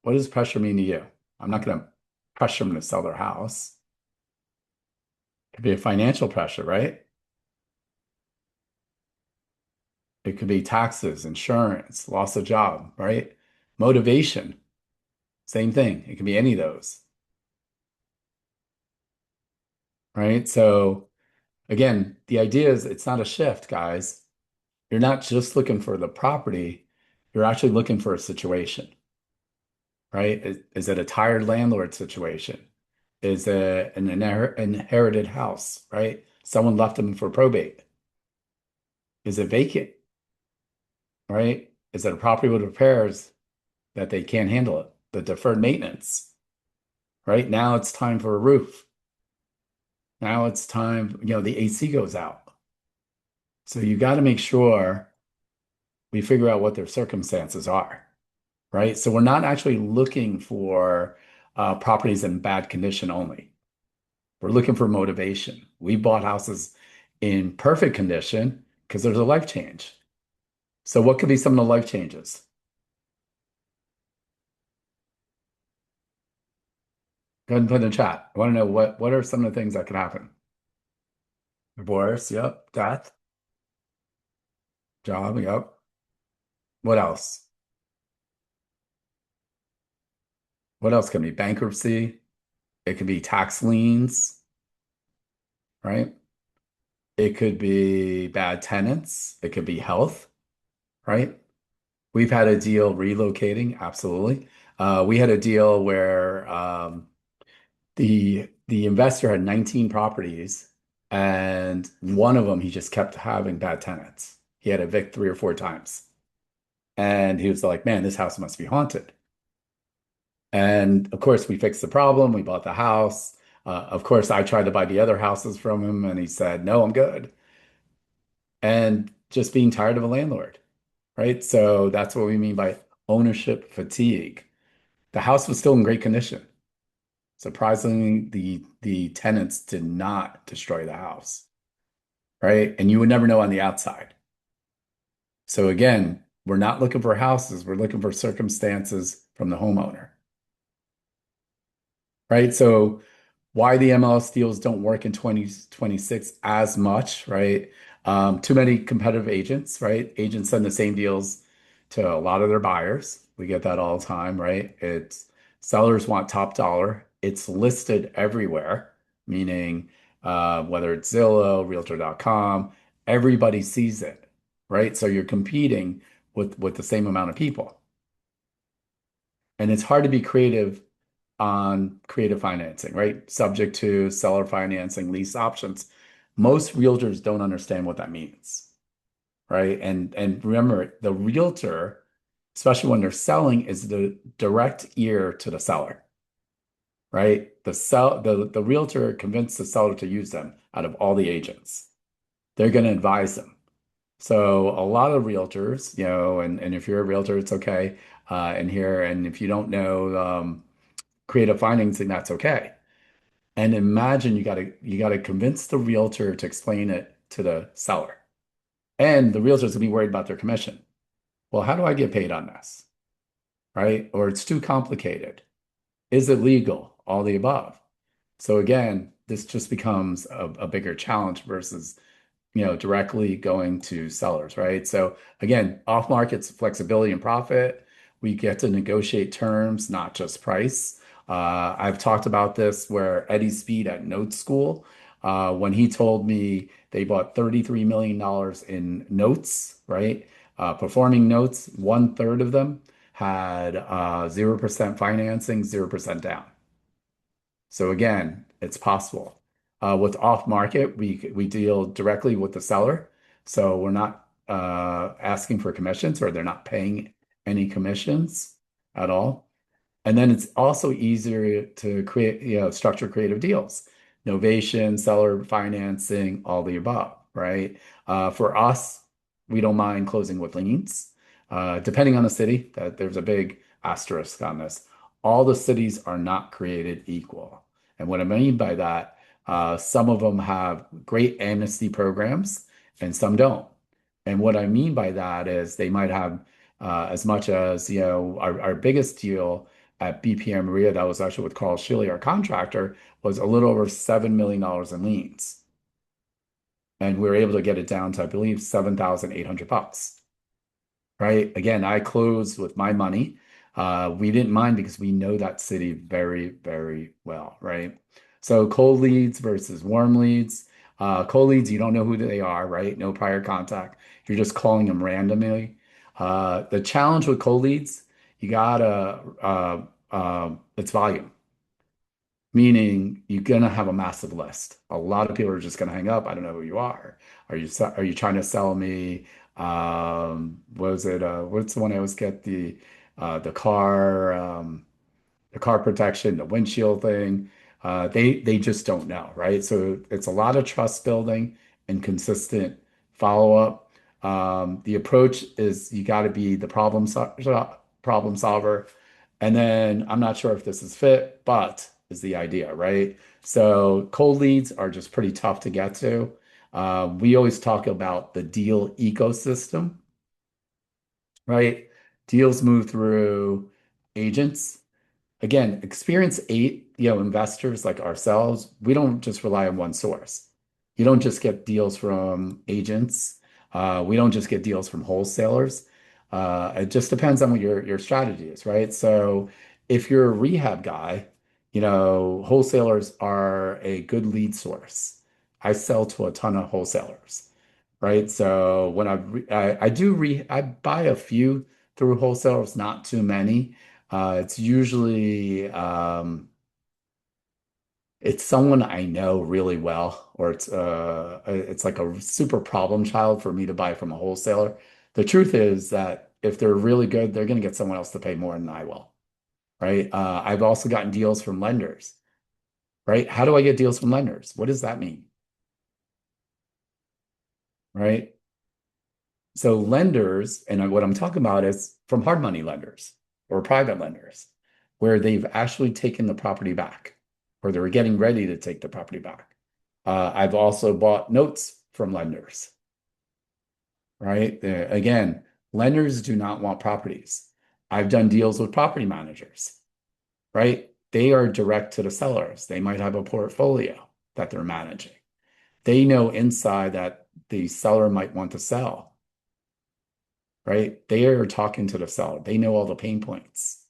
What does pressure mean to you? I'm not going to pressure them to sell their house. It could be a financial pressure, right? It could be taxes, insurance, loss of job, right? Motivation, same thing. It can be any of those, right? So again, the idea is it's not a shift, guys. You're not just looking for the property, you're actually looking for a situation, right? Is it a tired landlord situation? Is it an inherited house, right? Someone left them for probate. Is it vacant, right? Is it a property with repairs that they can't handle it? The deferred maintenance, right? Now it's time for a roof. Now it's time, the AC goes out. So you got to make sure we figure out what their circumstances are, right? So we're not actually looking for properties in bad condition only. We're looking for motivation. We bought houses in perfect condition because there's a life change. So what could be some of the life changes? Go ahead and put in the chat. I want to know what are some of the things that could happen? Divorce, yep. Death. Job, yep. What else? What else can be? Bankruptcy. It could be tax liens, right? It could be bad tenants. It could be health, right? We've had a deal relocating, absolutely. We had a deal where the investor had 19 properties, and one of them he just kept having bad tenants. He had evict 3 or 4 times, and he was like, "Man, this house must be haunted." And of course, we fixed the problem. We bought the house. Of course, I tried to buy the other houses from him, and he said, "No, I'm good." And just being tired of a landlord, right? So that's what we mean by ownership fatigue. The house was still in great condition. Surprisingly, the tenants did not destroy the house, right? And you would never know on the outside. So again, we're not looking for houses, we're looking for circumstances from the homeowner, right? So why the MLS deals don't work in 2026 as much, right? Too many competitive agents, right? Agents send the same deals to a lot of their buyers. We get that all the time, right? It's sellers want top dollar. It's listed everywhere, meaning whether it's Zillow, Realtor.com, everybody sees it, right? So you're competing with the same amount of people. And it's hard to be creative on creative financing, right? Subject to seller financing, lease options. Most realtors don't understand what that means, right? And remember, the realtor, especially when they're selling, is the direct ear to the seller, right? The realtor convinced the seller to use them out of all the agents. They're going to advise them. So a lot of realtors, and if you're a realtor, it's okay. And if you don't know creative financing, that's okay. And imagine you gotta convince the realtor to explain it to the seller. And the realtor's gonna be worried about their commission. Well, how do I get paid on this? Right? Or it's too complicated. Is it legal? All the above. So again, this just becomes a bigger challenge versus directly going to sellers, right? So again, off market's flexibility and profit. We get to negotiate terms, not just price. I've talked about this where Eddie Speed at Note School, when he told me they bought $33 million in notes, right? Performing notes, 1/3 of them had 0% financing, 0% down. So again, it's possible. With off market, we deal directly with the seller, so we're not asking for commissions, or they're not paying any commissions at all. And then it's also easier to create, structure creative deals, novation, seller financing, all the above, right? For us, we don't mind closing with liens. Depending on the city, that there's a big asterisk on this. All the cities are not created equal. And what I mean by that, some of them have great amnesty programs and some don't. And what I mean by that is they might have as much as, our biggest deal at BPM Maria, that was actually with Carl Schilly, our contractor, was a little over $7 million in liens. And we were able to get it down to, I believe, $7,800. Right? Again, I closed with my money. We didn't mind because we know that city very, very well, right? So cold leads versus warm leads. Cold leads, you don't know who they are, right? No prior contact. You're just calling them randomly. The challenge with cold leads, you gotta, it's volume, meaning you're gonna have a massive list. A lot of people are just gonna hang up. I don't know who you are. Are you trying to sell me? What was it? What's the one I always get the car protection, the windshield thing. They just don't know, right? So it's a lot of trust building and consistent follow up. The approach is you got to be the problem solver. And then I'm not sure if this is fit, but is the idea, right? So cold leads are just pretty tough to get to. We always talk about the deal ecosystem, right? Deals move through agents. Again, experienced investors like ourselves, we don't just rely on one source. You don't just get deals from agents. We don't just get deals from wholesalers. It just depends on what your strategy is, right? So if you're a rehab guy, wholesalers are a good lead source. I sell to a ton of wholesalers, right? So when I buy a few through wholesalers, not too many. It's usually it's someone I know really well, or it's like a super problem child for me to buy from a wholesaler. The truth is that if they're really good, they're going to get someone else to pay more than I will, right? I've also gotten deals from lenders, right? How do I get deals from lenders? What does that mean? Right? So lenders, and what I'm talking about is from hard money lenders or private lenders, where they've actually taken the property back, or they're getting ready to take the property back. I've also bought notes from lenders, right? Again, lenders do not want properties. I've done deals with property managers, right? They are direct to the sellers. They might have a portfolio that they're managing. They know inside that the seller might want to sell, right? They are talking to the seller. They know all the pain points.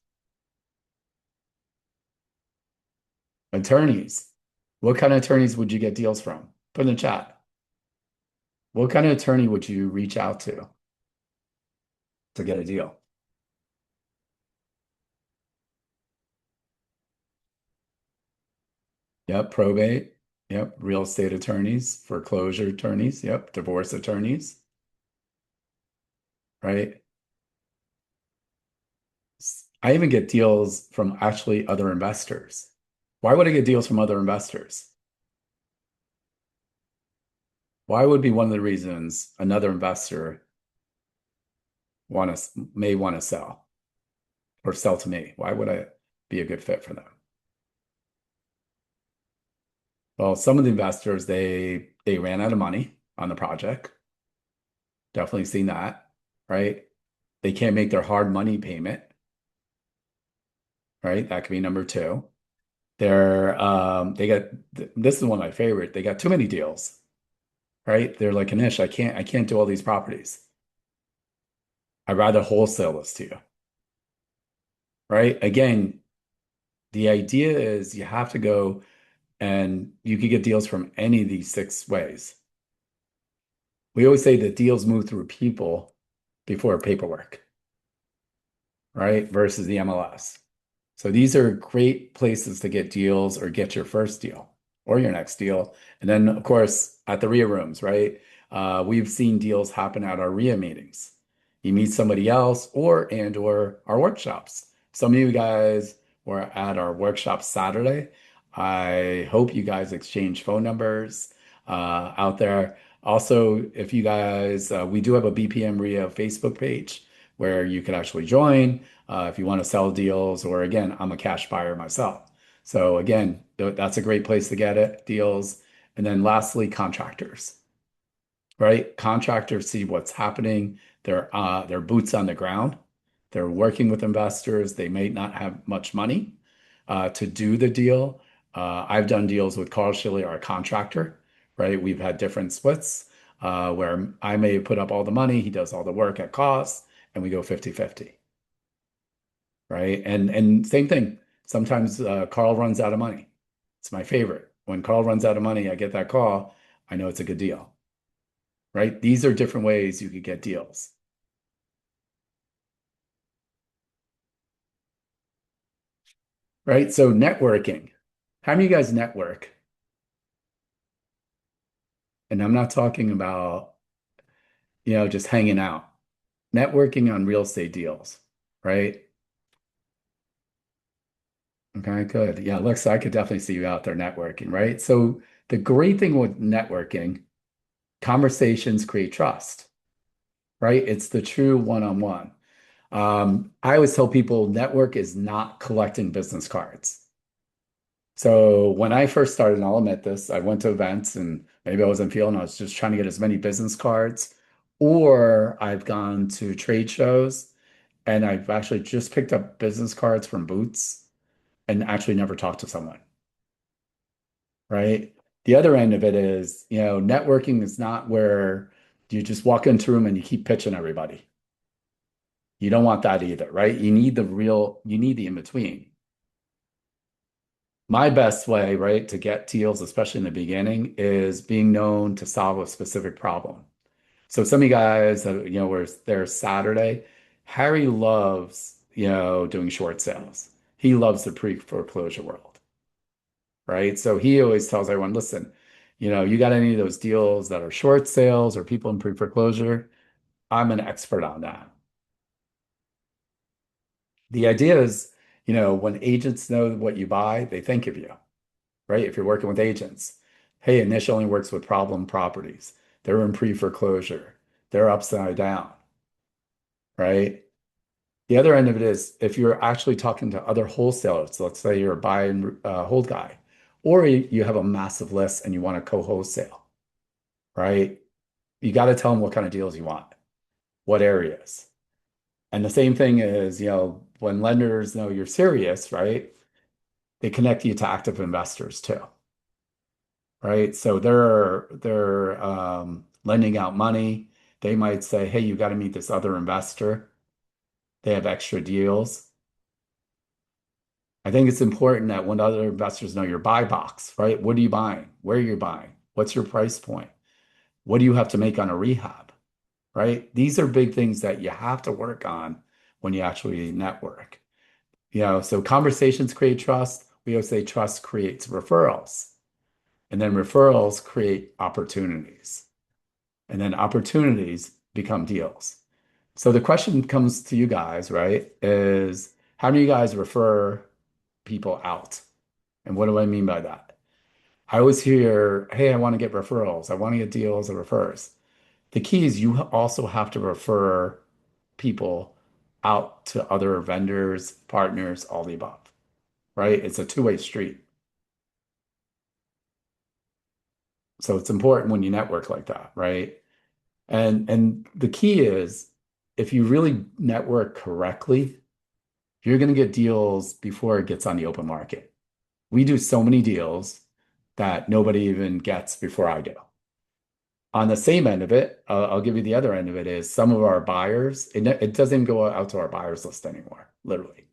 Attorneys. What kind of attorneys would you get deals from? Put in the chat. What kind of attorney would you reach out to get a deal? Yep, probate. Yep, real estate attorneys, foreclosure attorneys. Yep, divorce attorneys. Right? I even get deals from actually other investors. Why would I get deals from other investors? Why would be one of the reasons another investor may want to sell or sell to me? Why would I be a good fit for them? Well, some of the investors, they ran out of money on the project. Definitely seen that, right? They can't make their hard money payment, right? That could be number two. This is one of my favorite. They got too many deals, right? They're like, Anish, I can't do all these properties. I'd rather wholesale this to you, right? Again, the idea is you have to go and you could get deals from any of these 6 ways. We always say that deals move through people before paperwork, right? Versus the MLS. So these are great places to get deals or get your first deal or your next deal. And then, of course, at the RIA rooms, right? We've seen deals happen at our RIA meetings. You meet somebody else or our workshops. Some of you guys were at our workshop Saturday. I hope you guys exchange phone numbers out there. Also, if you guys, we do have a BPM RIA Facebook page where you can actually join if you want to sell deals, or again, I'm a cash buyer myself. So again, that's a great place to get it, deals. And then lastly, contractors, right? Contractors see what's happening. They're boots on the ground. They're working with investors. They may not have much money to do the deal. I've done deals with Carl Schilly, our contractor, right? We've had different splits where I may put up all the money, he does all the work at cost, and we go 50-50, right? And same thing. Sometimes Carl runs out of money. It's my favorite. When Carl runs out of money, I get that call. I know it's a good deal, right? These are different ways you could get deals. Right? So networking. How many of you guys network? And I'm not talking about, just hanging out. Networking on real estate deals, right? Okay, good. Yeah, Alexa, I could definitely see you out there networking, right? So the great thing with networking, conversations create trust, right? It's the true one-on-one. I always tell people network is not collecting business cards. So when I first started, and I'll admit this, I went to events and maybe I wasn't feeling, I was just trying to get as many business cards, or I've gone to trade shows and I've actually just picked up business cards from booths and actually never talked to someone, right? The other end of it is, networking is not where you just walk into a room and you keep pitching everybody. You don't want that either, right? You need the in-between. My best way, right, to get deals, especially in the beginning, is being known to solve a specific problem. So some of you guys, were there Saturday. Harry loves, doing short sales. He loves the pre-foreclosure world, right? So he always tells everyone, listen, you got any of those deals that are short sales or people in pre-foreclosure? I'm an expert on that. The idea is, when agents know what you buy, they think of you, right? If you're working with agents, hey, Initial only works with problem properties. They're in pre-foreclosure. They're upside down, right? The other end of it is if you're actually talking to other wholesalers, let's say you're a buy and hold guy, or you have a massive list and you want to co-wholesale, right? You got to tell them what kind of deals you want, what areas. And the same thing is, when lenders know you're serious, right? They connect you to active investors too, right? So they're lending out money. They might say, hey, you got to meet this other investor. They have extra deals. I think it's important that when other investors know your buy box, right? What are you buying? Where are you buying? What's your price point? What do you have to make on a rehab, right? These are big things that you have to work on when you actually network. So conversations create trust. We always say trust creates referrals. And then referrals create opportunities. And then opportunities become deals. So the question comes to you guys, right, is how do you guys refer people out? And what do I mean by that? I always hear, hey, I want to get referrals. I want to get deals or refers. The key is you also have to refer people out to other vendors, partners, all the above, right? It's a two-way street. So it's important when you network like that, right? And the key is if you really network correctly, you're going to get deals before it gets on the open market. We do so many deals that nobody even gets before I do. On the same end of it, I'll give you the other end of it is some of our buyers, it doesn't even go out to our buyers list anymore, literally,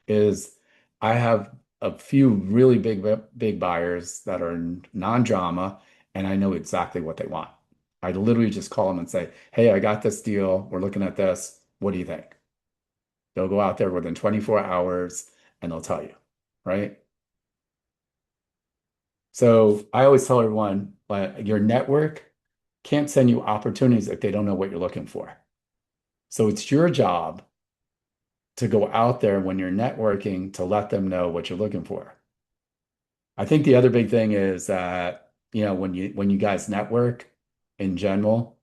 is I have a few really big buyers that are non-drama, and I know exactly what they want. I literally just call them and say, hey, I got this deal. We're looking at this. What do you think? They'll go out there within 24 hours and they'll tell you, right? So I always tell everyone, your network can't send you opportunities if they don't know what you're looking for. So it's your job to go out there when you're networking to let them know what you're looking for. I think the other big thing is that, when you guys network in general,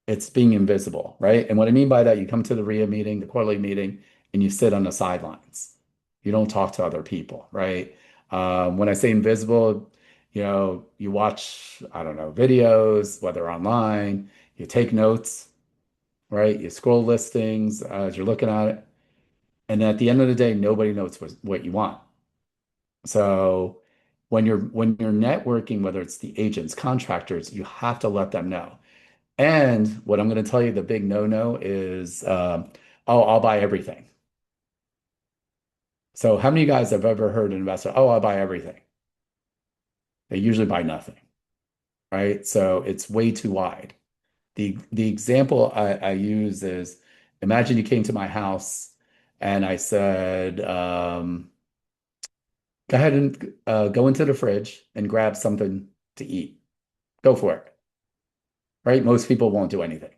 it's being invisible, right? And what I mean by that, you come to the RIA meeting, the quarterly meeting, and you sit on the sidelines. You don't talk to other people, right? When I say invisible, you watch, I don't know, videos, whether online, you take notes, right? You scroll listings as you're looking at it. And at the end of the day, nobody knows what you want. So when you're networking, whether it's the agents, contractors, you have to let them know. And what I'm going to tell you, the big no-no is, oh, I'll buy everything. So how many of you guys have ever heard an investor, oh, I'll buy everything? They usually buy nothing, right? So it's way too wide. The example I use is, imagine you came to my house and I said, go ahead and go into the fridge and grab something to eat. Go for it, right? Most people won't do anything.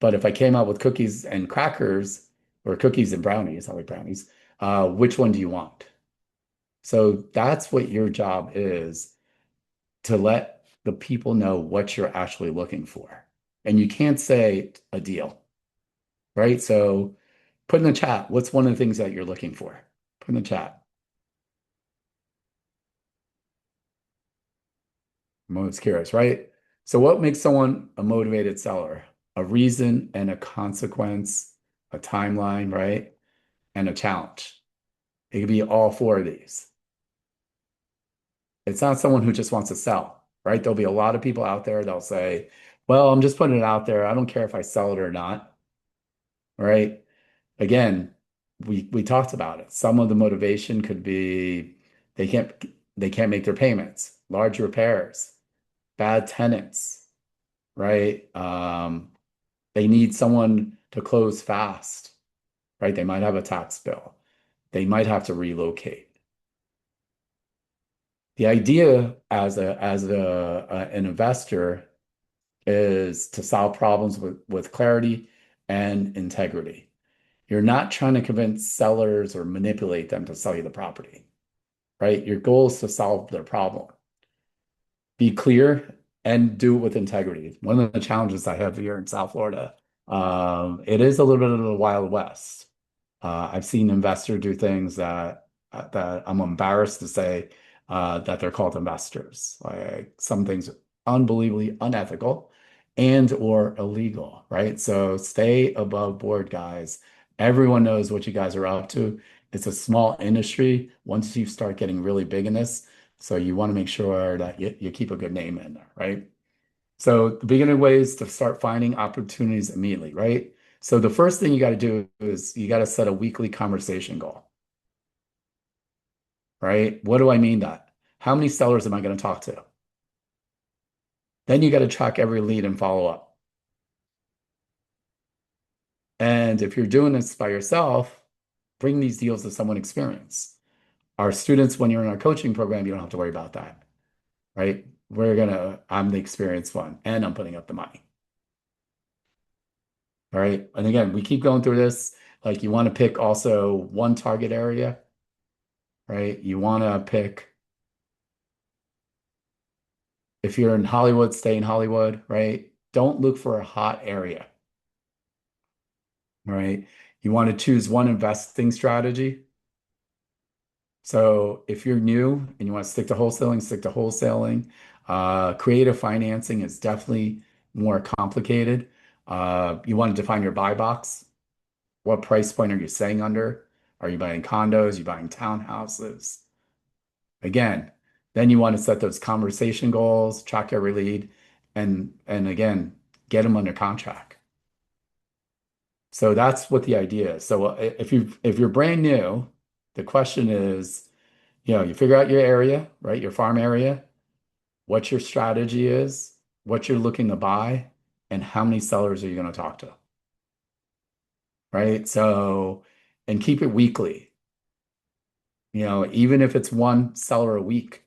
But if I came out with cookies and crackers, or cookies and brownies, I like brownies, which one do you want? So that's what your job is, to let the people know what you're actually looking for. And you can't say a deal, right? So put in the chat, what's one of the things that you're looking for? Put in the chat. I'm always curious, right? So what makes someone a motivated seller? A reason and a consequence, a timeline, right? And a challenge. It could be all four of these. It's not someone who just wants to sell, right? There'll be a lot of people out there that'll say, well, I'm just putting it out there. I don't care if I sell it or not, right? Again, we talked about it. Some of the motivation could be they can't make their payments, large repairs, bad tenants, right? They need someone to close fast, right? They might have a tax bill. They might have to relocate. The idea as an investor is to solve problems with clarity and integrity. You're not trying to convince sellers or manipulate them to sell you the property, right? Your goal is to solve their problem. Be clear and do it with integrity. One of the challenges I have here in South Florida, it is a little bit of the Wild West. I've seen investors do things that I'm embarrassed to say that they're called investors. Like some things unbelievably unethical and or illegal, right? So stay above board, guys. Everyone knows what you guys are up to. It's a small industry once you start getting really big in this. So you want to make sure that you keep a good name in there, right? So the beginning ways to start finding opportunities immediately, right? So the first thing you got to do is you got to set a weekly conversation goal, right? What do I mean that? How many sellers am I going to talk to? Then you got to track every lead and follow up. And if you're doing this by yourself, bring these deals to someone experienced. Our students, when you're in our coaching program, you don't have to worry about that, right? I'm the experienced one and I'm putting up the money. All right. And again, we keep going through this. Like you want to pick also one target area, right? You want to pick, if you're in Hollywood, stay in Hollywood, right? Don't look for a hot area, right? You want to choose one investing strategy. So if you're new and you want to stick to wholesaling, stick to wholesaling. Creative financing is definitely more complicated. You want to define your buy box. What price point are you staying under? Are you buying condos? Are you buying townhouses? Again, then you want to set those conversation goals, track every lead, and again, get them under contract. So that's what the idea is. So if you're brand new, the question is, you figure out your area, right? Your farm area, what your strategy is, what you're looking to buy, and how many sellers are you going to talk to, right? So, and keep it weekly. Even if it's one seller a week.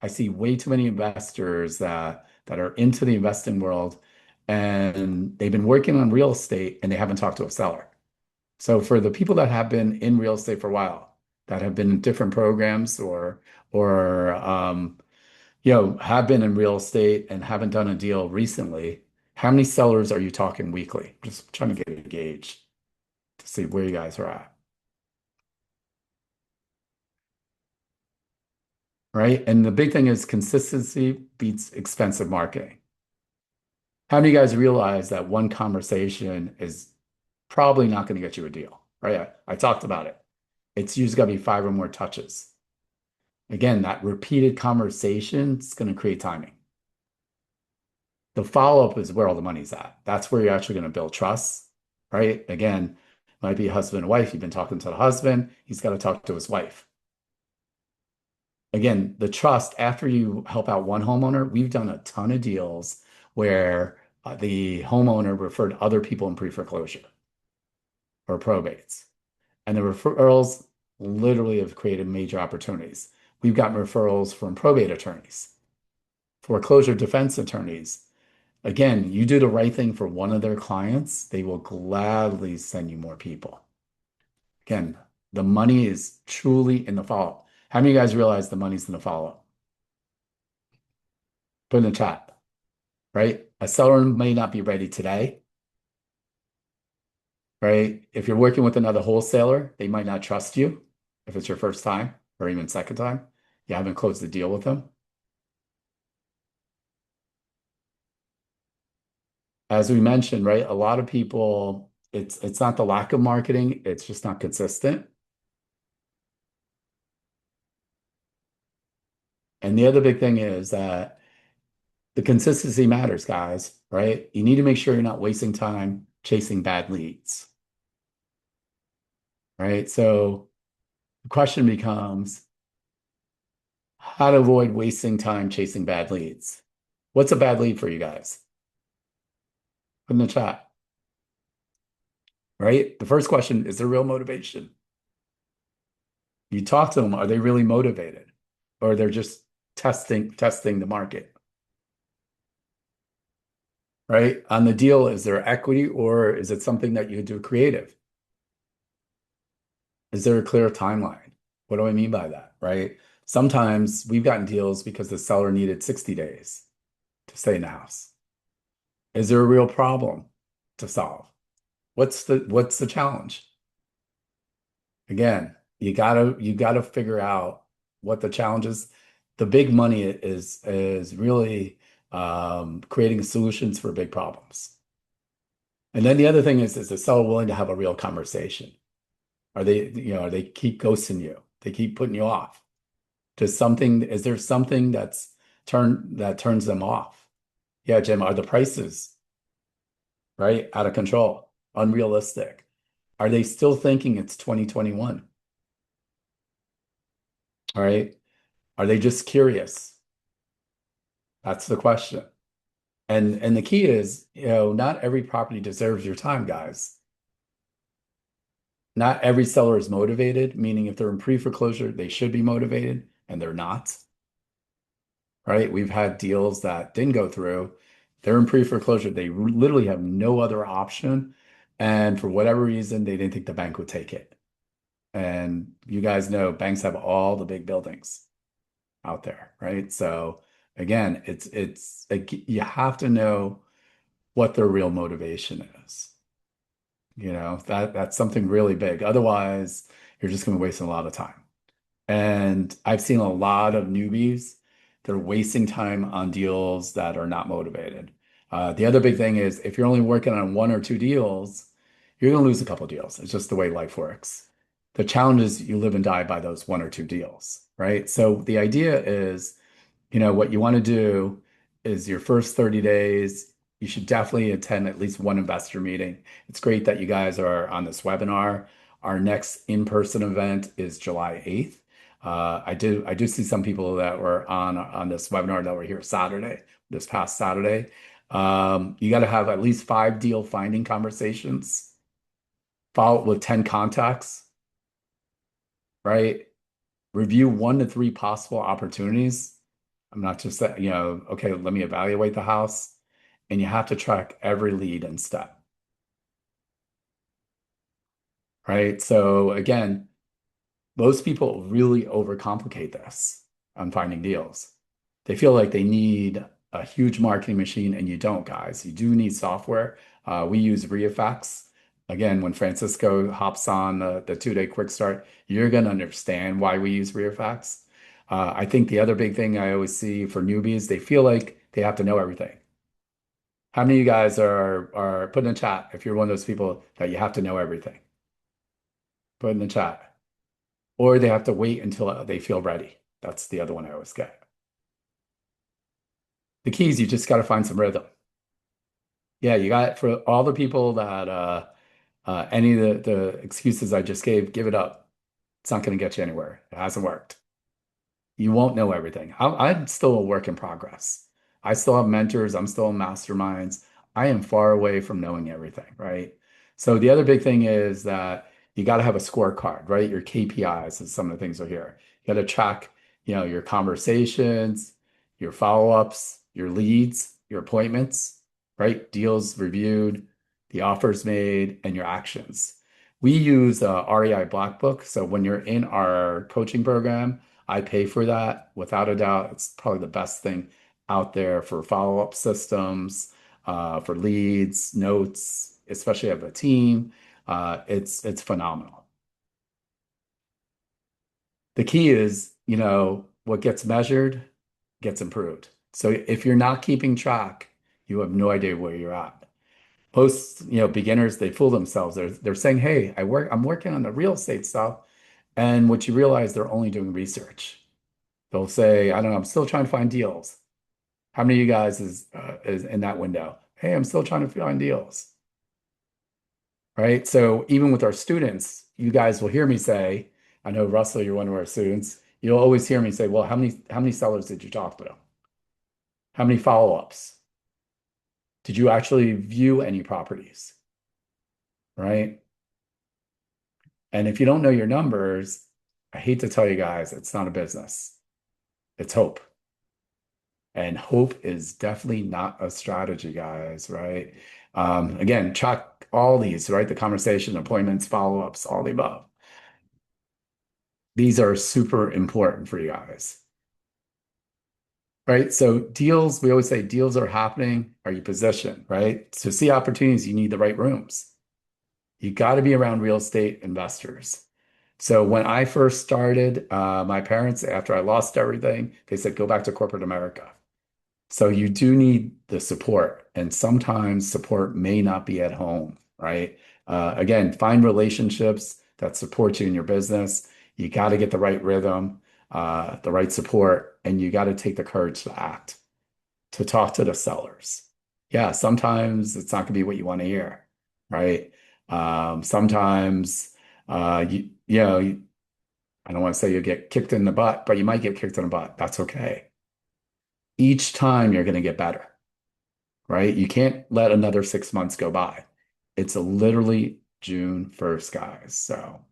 I see way too many investors that are into the investing world and they've been working on real estate and they haven't talked to a seller. So for the people that have been in real estate for a while, that have been in different programs or have been in real estate and haven't done a deal recently, how many sellers are you talking weekly? Just trying to get a gauge to see where you guys are at. Right? And the big thing is consistency beats expensive marketing. How many of you guys realize that one conversation is probably not going to get you a deal, right? I talked about it. It's usually got to be 5 or more touches. Again, that repeated conversation is going to create timing. The follow-up is where all the money's at. That's where you're actually going to build trust, right? Again, might be husband and wife. You've been talking to the husband. He's got to talk to his wife. Again, the trust, after you help out one homeowner, we've done a ton of deals where the homeowner referred other people in pre-foreclosure or probates. And the referrals literally have created major opportunities. We've gotten referrals from probate attorneys, foreclosure defense attorneys. Again, you do the right thing for one of their clients, they will gladly send you more people. Again, the money is truly in the follow-up. How many of you guys realize the money's in the follow-up? Put in the chat, right? A seller may not be ready today, right? If you're working with another wholesaler, they might not trust you if it's your first time or even second time. You haven't closed the deal with them. As we mentioned, right? A lot of people, it's not the lack of marketing, it's just not consistent. And the other big thing is that the consistency matters, guys, right? You need to make sure you're not wasting time chasing bad leads, right? So the question becomes how to avoid wasting time chasing bad leads. What's a bad lead for you guys? Put in the chat, right? The first question, is there real motivation? You talk to them, are they really motivated? Or they're just testing the market? Right? On the deal, is there equity or is it something that you do creative? Is there a clear timeline? What do I mean by that, right? Sometimes we've gotten deals because the seller needed 60 days to stay in the house. Is there a real problem to solve? What's the challenge? Again, you gotta figure out what the challenge is. The big money is really creating solutions for big problems. And then the other thing is the seller willing to have a real conversation? Are they keep ghosting you? They keep putting you off. Is there something that turns them off? Yeah, Jim, are the prices, right, out of control, unrealistic? Are they still thinking it's 2021? All right. Are they just curious? That's the question. And the key is, not every property deserves your time, guys. Not every seller is motivated, meaning if they're in pre-foreclosure, they should be motivated, and they're not. Right? We've had deals that didn't go through. They're in pre-foreclosure. They literally have no other option. And for whatever reason, they didn't think the bank would take it. And you guys know banks have all the big buildings out there, right? So again, it's you have to know what their real motivation is. That's something really big. Otherwise, you're just going to waste a lot of time. And I've seen a lot of newbies, they're wasting time on deals that are not motivated. The other big thing is if you're only working on 1 or 2 deals, you're going to lose a couple deals. It's just the way life works. The challenge is you live and die by those 1 or 2 deals, right? So the idea is, what you want to do is your first 30 days, you should definitely attend at least one investor meeting. It's great that you guys are on this webinar. Our next in-person event is July 8th. I do see some people that were on this webinar that were here this past Saturday. You got to have at least 5 deal finding conversations, followed with 10 contacts, right? review 1 to 3 possible opportunities. I'm not just that, okay, let me evaluate the house. And you have to track every lead and step, right? So again, most people really overcomplicate this on finding deals. They feel like they need a huge marketing machine, and you don't, guys. You do need software. We use ReaFacts. Again, when Francisco hops on the 2-day quick start, you're going to understand why we use ReaFacts. I think the other big thing I always see for newbies, they feel like they have to know everything. How many of you guys are put in the chat if you're one of those people that you have to know everything? Put in the chat. Or they have to wait until they feel ready. That's the other one I always get. The key is you just got to find some rhythm. Yeah, you got, for all the people that any of the excuses I just gave, give it up. It's not going to get you anywhere. It hasn't worked. You won't know everything. I'm still a work in progress. I still have mentors. I'm still in masterminds. I am far away from knowing everything, right? So the other big thing is that you got to have a scorecard, right? Your KPIs is some of the things are here. You got to track, your conversations, your follow-ups, your leads, your appointments, right? Deals reviewed, the offers made, and your actions. We use REI Black Book. So when you're in our coaching program, I pay for that without a doubt. It's probably the best thing out there for follow-up systems, for leads, notes, especially of a team. It's phenomenal. The key is, what gets measured gets improved. So if you're not keeping track, you have no idea where you're at. Most, beginners, they fool themselves. They're saying, "Hey, I'm working on the real estate stuff," and what you realize, they're only doing research. They'll say, "I don't know, I'm still trying to find deals." How many of you guys is in that window? "Hey, I'm still trying to find deals." Right? So even with our students, you guys will hear me say, I know Russell, you're one of our students. You'll always hear me say, "Well, how many sellers did you talk to? How many follow-ups? Did you actually view any properties?" Right? And if you don't know your numbers, I hate to tell you guys, it's not a business. It's hope. And hope is definitely not a strategy, guys, right? Again, track all these, right? The conversation, appointments, follow-ups, all the above. These are super important for you guys. Right? So deals, we always say deals are happening. Are you positioned, right? To see opportunities, you need the right rooms. You got to be around real estate investors. So when I first started, my parents, after I lost everything, they said, "Go back to corporate America." So you do need the support, and sometimes support may not be at home, right? Again, find relationships that support you in your business. You got to get the right rhythm, the right support, and you got to take the courage to act, to talk to the sellers. Yeah, sometimes it's not going to be what you want to hear, right? Sometimes, I don't want to say you get kicked in the butt, but you might get kicked in the butt. That's okay. Each time you're going to get better, right? You can't let another 6 months go by. It's literally June 1st, guys. So,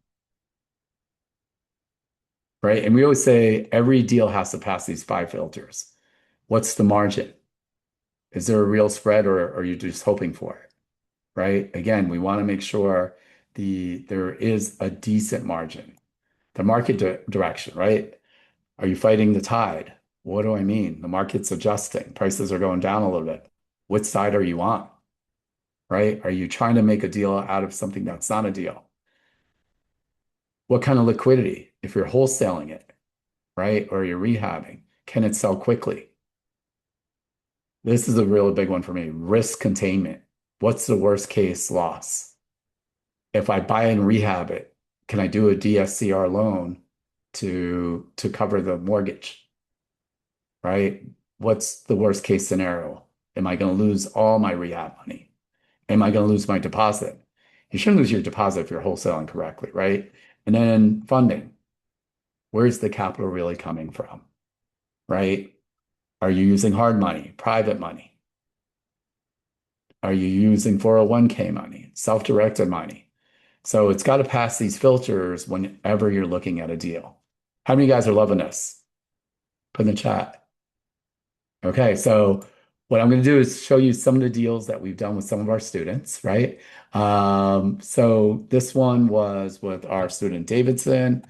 right? And we always say every deal has to pass these 5 filters. What's the margin? Is there a real spread, or are you just hoping for it? Right? Again, we want to make sure there is a decent margin. The market direction, right? Are you fighting the tide? What do I mean? The market's adjusting. Prices are going down a little bit. What side are you on? Right? Are you trying to make a deal out of something that's not a deal? What kind of liquidity? If you're wholesaling it, right? Or you're rehabbing, can it sell quickly? This is a really big one for me. Risk containment. What's the worst case loss? If I buy and rehab it, can I do a DSCR loan to cover the mortgage? Right? What's the worst case scenario? Am I going to lose all my rehab money? Am I going to lose my deposit? You shouldn't lose your deposit if you're wholesaling correctly, right? And then funding. Where's the capital really coming from? Right? Are you using hard money, private money? Are you using 401k money, self-directed money? So it's got to pass these filters whenever you're looking at a deal. How many of you guys are loving this? Put in the chat. Okay, so what I'm going to do is show you some of the deals that we've done with some of our students, right? So this one was with our student Davidson.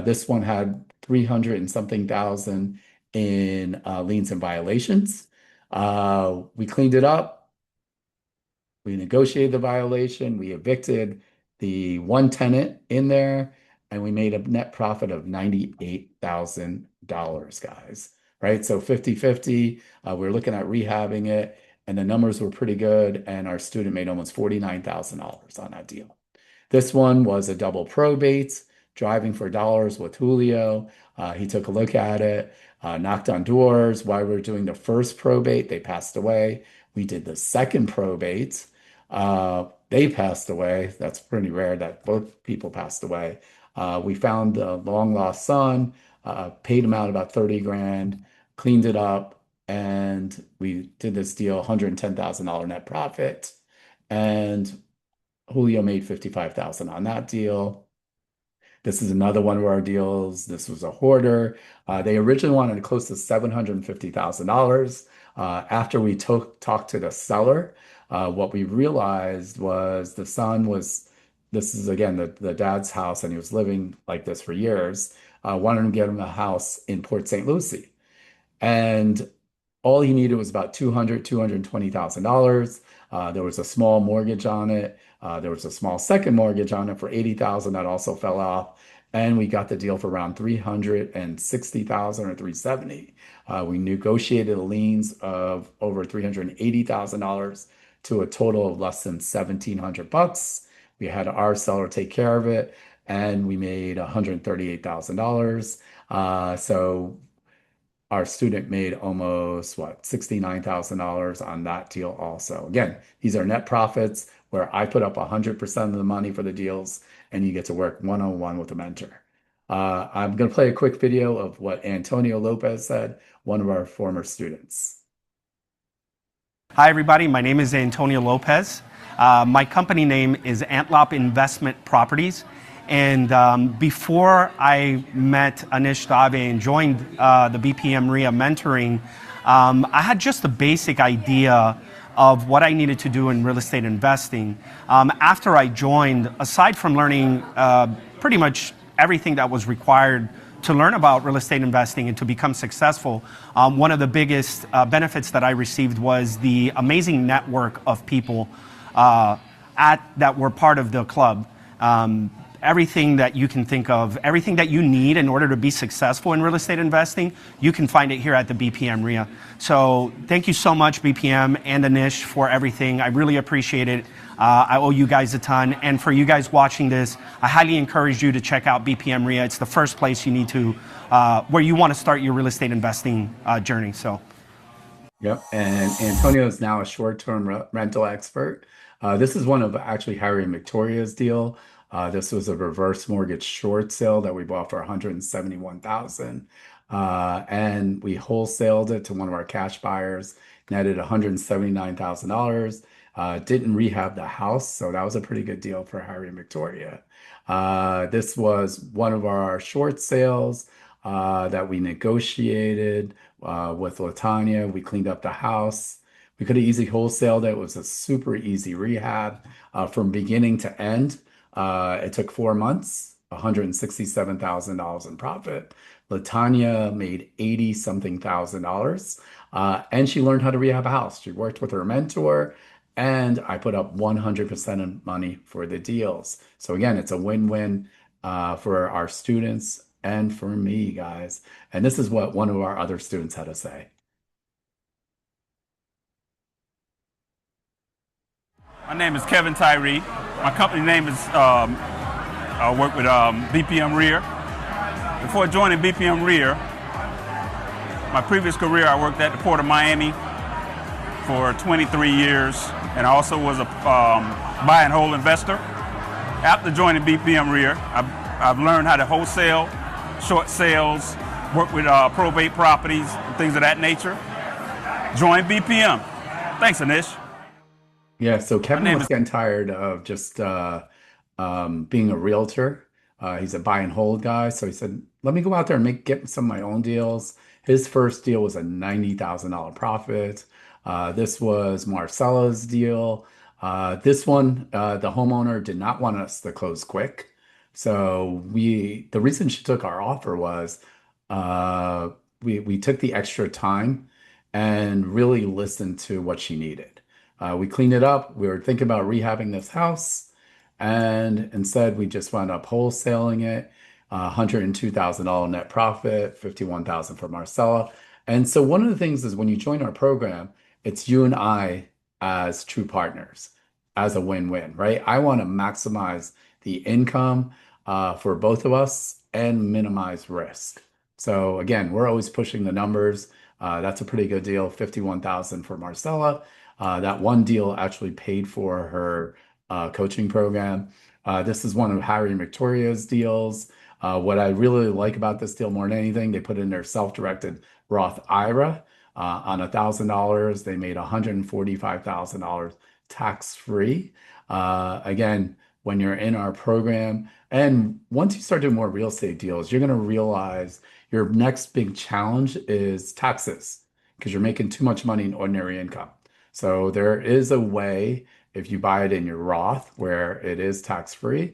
This one had 300 and something thousand in liens and violations. We cleaned it up. We negotiated the violation. We evicted the one tenant in there, and we made a net profit of $98,000, guys. Right? So 50-50. We're looking at rehabbing it, and the numbers were pretty good, and our student made almost $49,000 on that deal. This one was a double probate, driving for dollars with Julio. He took a look at it, knocked on doors. While we were doing the first probate, they passed away. We did the second probate. They passed away. That's pretty rare that both people passed away. We found the long lost son, paid him out about 30 grand, cleaned it up, and we did this deal, $110,000 net profit. And Julio made $55,000 on that deal. This is another one of our deals. This was a hoarder. They originally wanted close to $750,000. After we talked to the seller, what we realized was the son was, this is again the dad's house, and he was living like this for years. Wanted to get him a house in Port St. Lucie. And all he needed was about $220,000. There was a small mortgage on it. There was a small second mortgage on it for $80,000 that also fell off. And we got the deal for around $360,000 or $370,000. We negotiated liens of over $380,000 to a total of less than $1,700. We had our seller take care of it, and we made $138,000. So our student made almost, $69,000 on that deal also. Again, these are net profits where I put up 100% of the money for the deals, and you get to work one-on-one with a mentor. I'm going to play a quick video of what Antonio Lopez said, one of our former students. Hi, everybody. My name is Antonio Lopez. My company name is Antlop Investment Properties. And before I met Anish Dave and joined the BPM RIA mentoring, I had just a basic idea of what I needed to do in real estate investing. After I joined, aside from learning pretty much everything that was required to learn about real estate investing and to become successful, one of the biggest benefits that I received was the amazing network of people that were part of the club. Everything that you can think of, everything that you need in order to be successful in real estate investing, you can find it here at the BPM RIA. So thank you so much, BPM and Anish, for everything. I really appreciate it. I owe you guys a ton. And for you guys watching this, I highly encourage you to check out BPM RIA. It's the first place you need to, where you want to start your real estate investing journey. So. Yep, and Antonio is now a short-term rental expert. This is one of actually Harry and Victoria's deal. This was a reverse mortgage short sale that we bought for $171,000. And we wholesaled it to one of our cash buyers, netted $179,000. Didn't rehab the house, so that was a pretty good deal for Harry and Victoria. This was one of our short sales that we negotiated with Latanya. We cleaned up the house. We could have easily wholesaled it. It was a super easy rehab from beginning to end. It took 4 months, $167,000 in profit. Latanya made 80 something thousand dollars, and she learned how to rehab a house. She worked with her mentor, and I put up 100% of money for the deals. So again, it's a win-win for our students and for me, guys. And this is what one of our other students had to say. My name is Kevin Tyree. My company name is, I work with BPM RIA. Before joining BPM RIA, my previous career, I worked at the Port of Miami for 23 years, and I also was a buy and hold investor. After joining BPM RIA, I've learned how to wholesale, short sales, work with probate properties, and things of that nature. Join BPM. Thanks, Anish. Yeah, so Kevin was getting tired of just being a realtor. He's a buy and hold guy. So he said, let me go out there and get some of my own deals. His first deal was a $90,000 profit. This was Marcella's deal. This one, the homeowner did not want us to close quick. So the reason she took our offer was uh, we took the extra time and really listened to what she needed. We cleaned it up. We were thinking about rehabbing this house, and instead we just wound up wholesaling it. $102,000 net profit, 51,000 for Marcella. And so one of the things is when you join our program, it's you and I as true partners, as a win-win, right? I want to maximize the income for both of us and minimize risk. So again, we're always pushing the numbers. That's a pretty good deal, 51,000 for Marcella. That one deal actually paid for her coaching program. This is one of Harry and Victoria's deals. What I really like about this deal more than anything, they put in their self-directed Roth IRA on $1,000. They made $145,000 tax-free. Again, when you're in our program, and once you start doing more real estate deals, you're going to realize your next big challenge is taxes because you're making too much money in ordinary income. So there is a way if you buy it in your Roth where it is tax-free.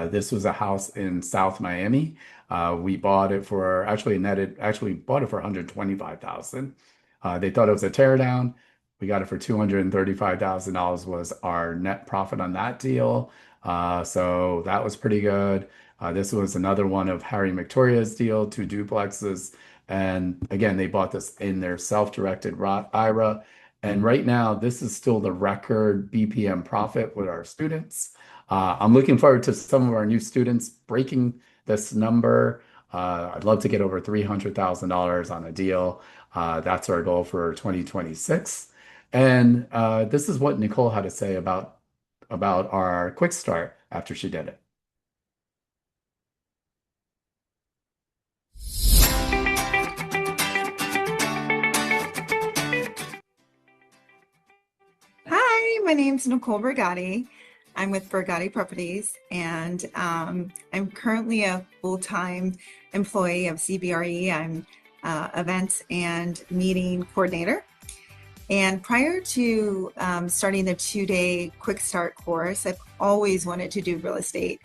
This was a house in South Miami. We bought it for actually bought it for 125,000. They thought it was a teardown. We got it for $235,000 was our net profit on that deal. So that was pretty good. This was another one of Harry and Victoria's deal, two duplexes. And again, they bought this in their self-directed Roth IRA. And right now, this is still the record BPM profit with our students. I'm looking forward to some of our new students breaking this number. I'd love to get over $300,000 on a deal. That's our goal for 2026. And this is what Nicole had to say about our quick start after she did it. Hi, my name's Nicole Bergatti. I'm with Bergatti Properties, and I'm currently a full-time employee of CBRE. I'm events and meeting coordinator. And prior to starting the 2-day quick start course, I've always wanted to do real estate.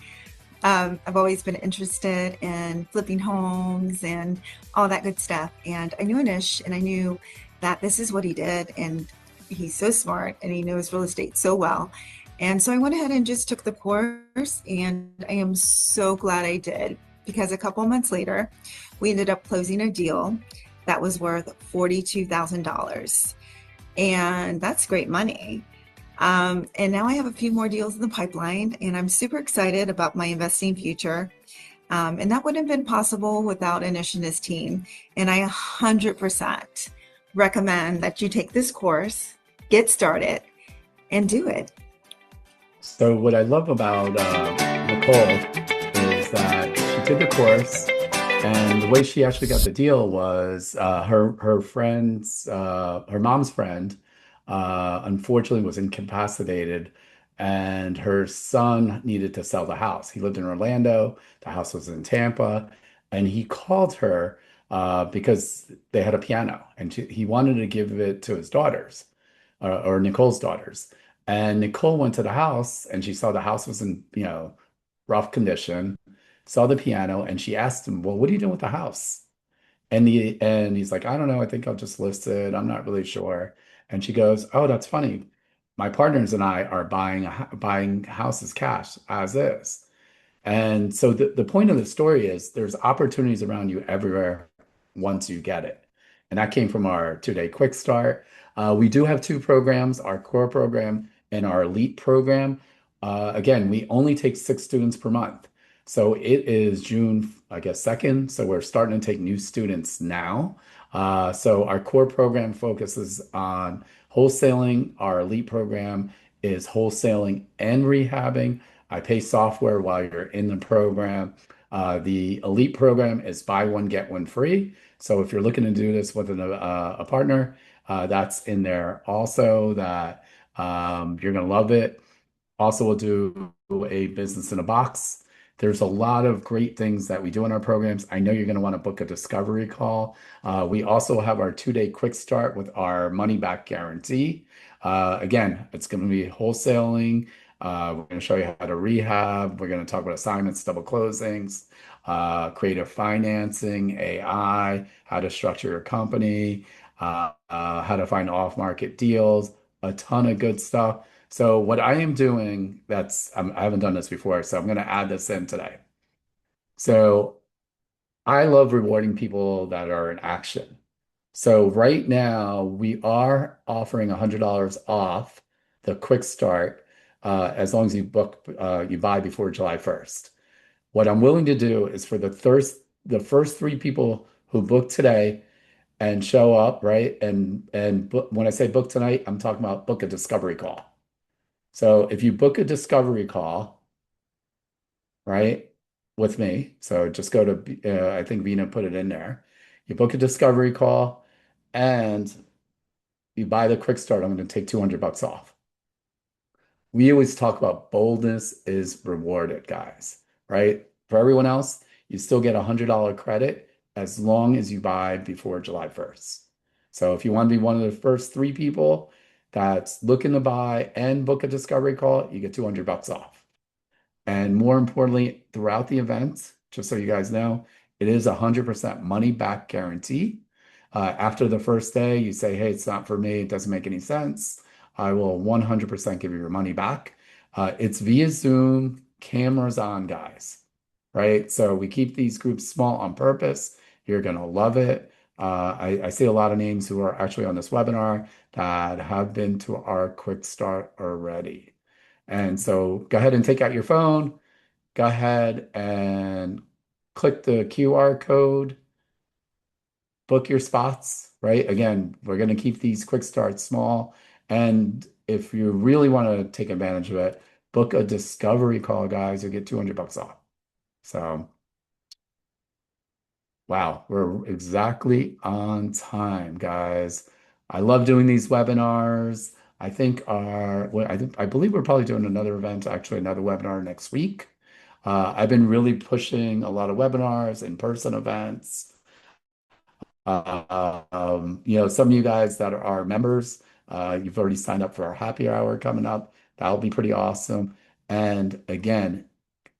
I've always been interested in flipping homes and all that good stuff. And I knew Anish, and I knew that this is what he did. And he's so smart and he knows real estate so well. And so I went ahead and just took the course, and I am so glad I did, because a couple months later, we ended up closing a deal that was worth $42,000. And that's great money. And now I have a few more deals in the pipeline, and I'm super excited about my investing future. And that wouldn't have been possible without Anish and his team. And I 100% recommend that you take this course, get started, and do it. So what I love about Nicole is that she did the course, and the way she actually got the deal was her mom's friend, unfortunately was incapacitated, and her son needed to sell the house. He lived in Orlando. The house was in Tampa, and he called her because they had a piano, and he wanted to give it to his daughters, or Nicole's daughters. And Nicole went to the house, and she saw the house was in, rough condition, saw the piano, and she asked him, well, what are you doing with the house? And he's like, I don't know. I think I'll just list it. I'm not really sure. And she goes, oh, that's funny. My partners and I are buying houses cash as is. And so the point of the story is there's opportunities around you everywhere once you get it. And that came from our 2-day quick start. We do have two programs, our core program and our elite program. Again, we only take 6 students per month. So it is June, I guess, 2nd. So we're starting to take new students now. So our core program focuses on wholesaling. Our elite program is wholesaling and rehabbing. I pay software while you're in the program. The elite program is buy one, get one free. So if you're looking to do this with a partner, that's in there also, that you're going to love it. Also, we'll do a business in a box There's a lot of great things that we do in our programs. I know you're going to want to book a discovery call. We also have our 2-day quick start with our money back guarantee. Again, it's going to be wholesaling. We're going to show you how to rehab. We're going to talk about assignments, double closings, creative financing, AI, how to structure your company, how to find off-market deals, a ton of good stuff. So what I am doing, I haven't done this before, so I'm going to add this in today. So I love rewarding people that are in action. So right now we are offering $100 off the quick start as long as you buy before July 1st. What I'm willing to do is for the first 3 people who book today and show up, right? And when I say book tonight, I'm talking about book a discovery call. So if you book a discovery call, right, with me, so just go to, I think Vina put it in there. You book a discovery call and you buy the quick start, I'm going to take $200 off. We always talk about boldness is rewarded, guys, right? For everyone else, you still get a $100 credit as long as you buy before July 1st. So if you want to be one of the first 3 people that's looking to buy and book a discovery call, you get $200 off. And more importantly, throughout the event, just so you guys know, it is 100% money back guarantee. After the first day, you say, hey, it's not for me, it doesn't make any sense. I will 100% give you your money back. It's via Zoom, cameras on, guys, right? So we keep these groups small on purpose. You're going to love it. I see a lot of names who are actually on this webinar that have been to our quick start already. And so go ahead and take out your phone. Go ahead and click the QR code. Book your spots, right? Again, we're going to keep these quick starts small. And if you really want to take advantage of it, book a discovery call, guys. You'll get $200 off. So, wow, we're exactly on time, guys. I love doing these webinars. I believe we're probably doing another event, actually another webinar next week. I've been really pushing a lot of webinars, in-person events. Some of you guys that are members, you've already signed up for our happy hour coming up. That'll be pretty awesome. And again,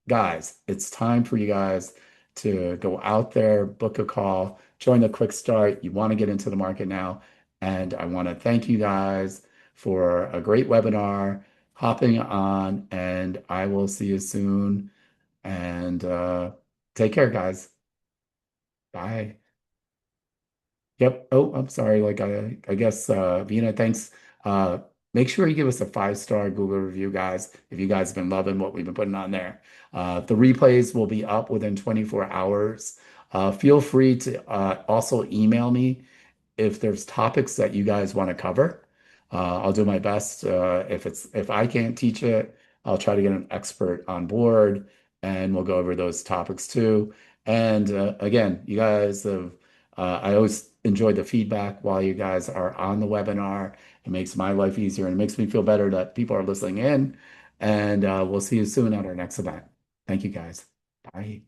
guys, it's time for you guys to go out there, book a call, join the quick start. You want to get into the market now. And I want to thank you guys for a great webinar, hopping on, and I will see you soon. And take care, guys. Bye. Yep. Oh, I'm sorry. I guess, Vina, thanks. Make sure you give us a 5-star Google review, guys, if you guys have been loving what we've been putting on there. The replays will be up within 24 hours. Feel free to also email me if there's topics that you guys want to cover. I'll do my best. If I can't teach it, I'll try to get an expert on board, and we'll go over those topics too. And again, you guys have, I always enjoy the feedback while you guys are on the webinar. It makes my life easier and it makes me feel better that people are listening in. And we'll see you soon at our next event. Thank you, guys. Bye.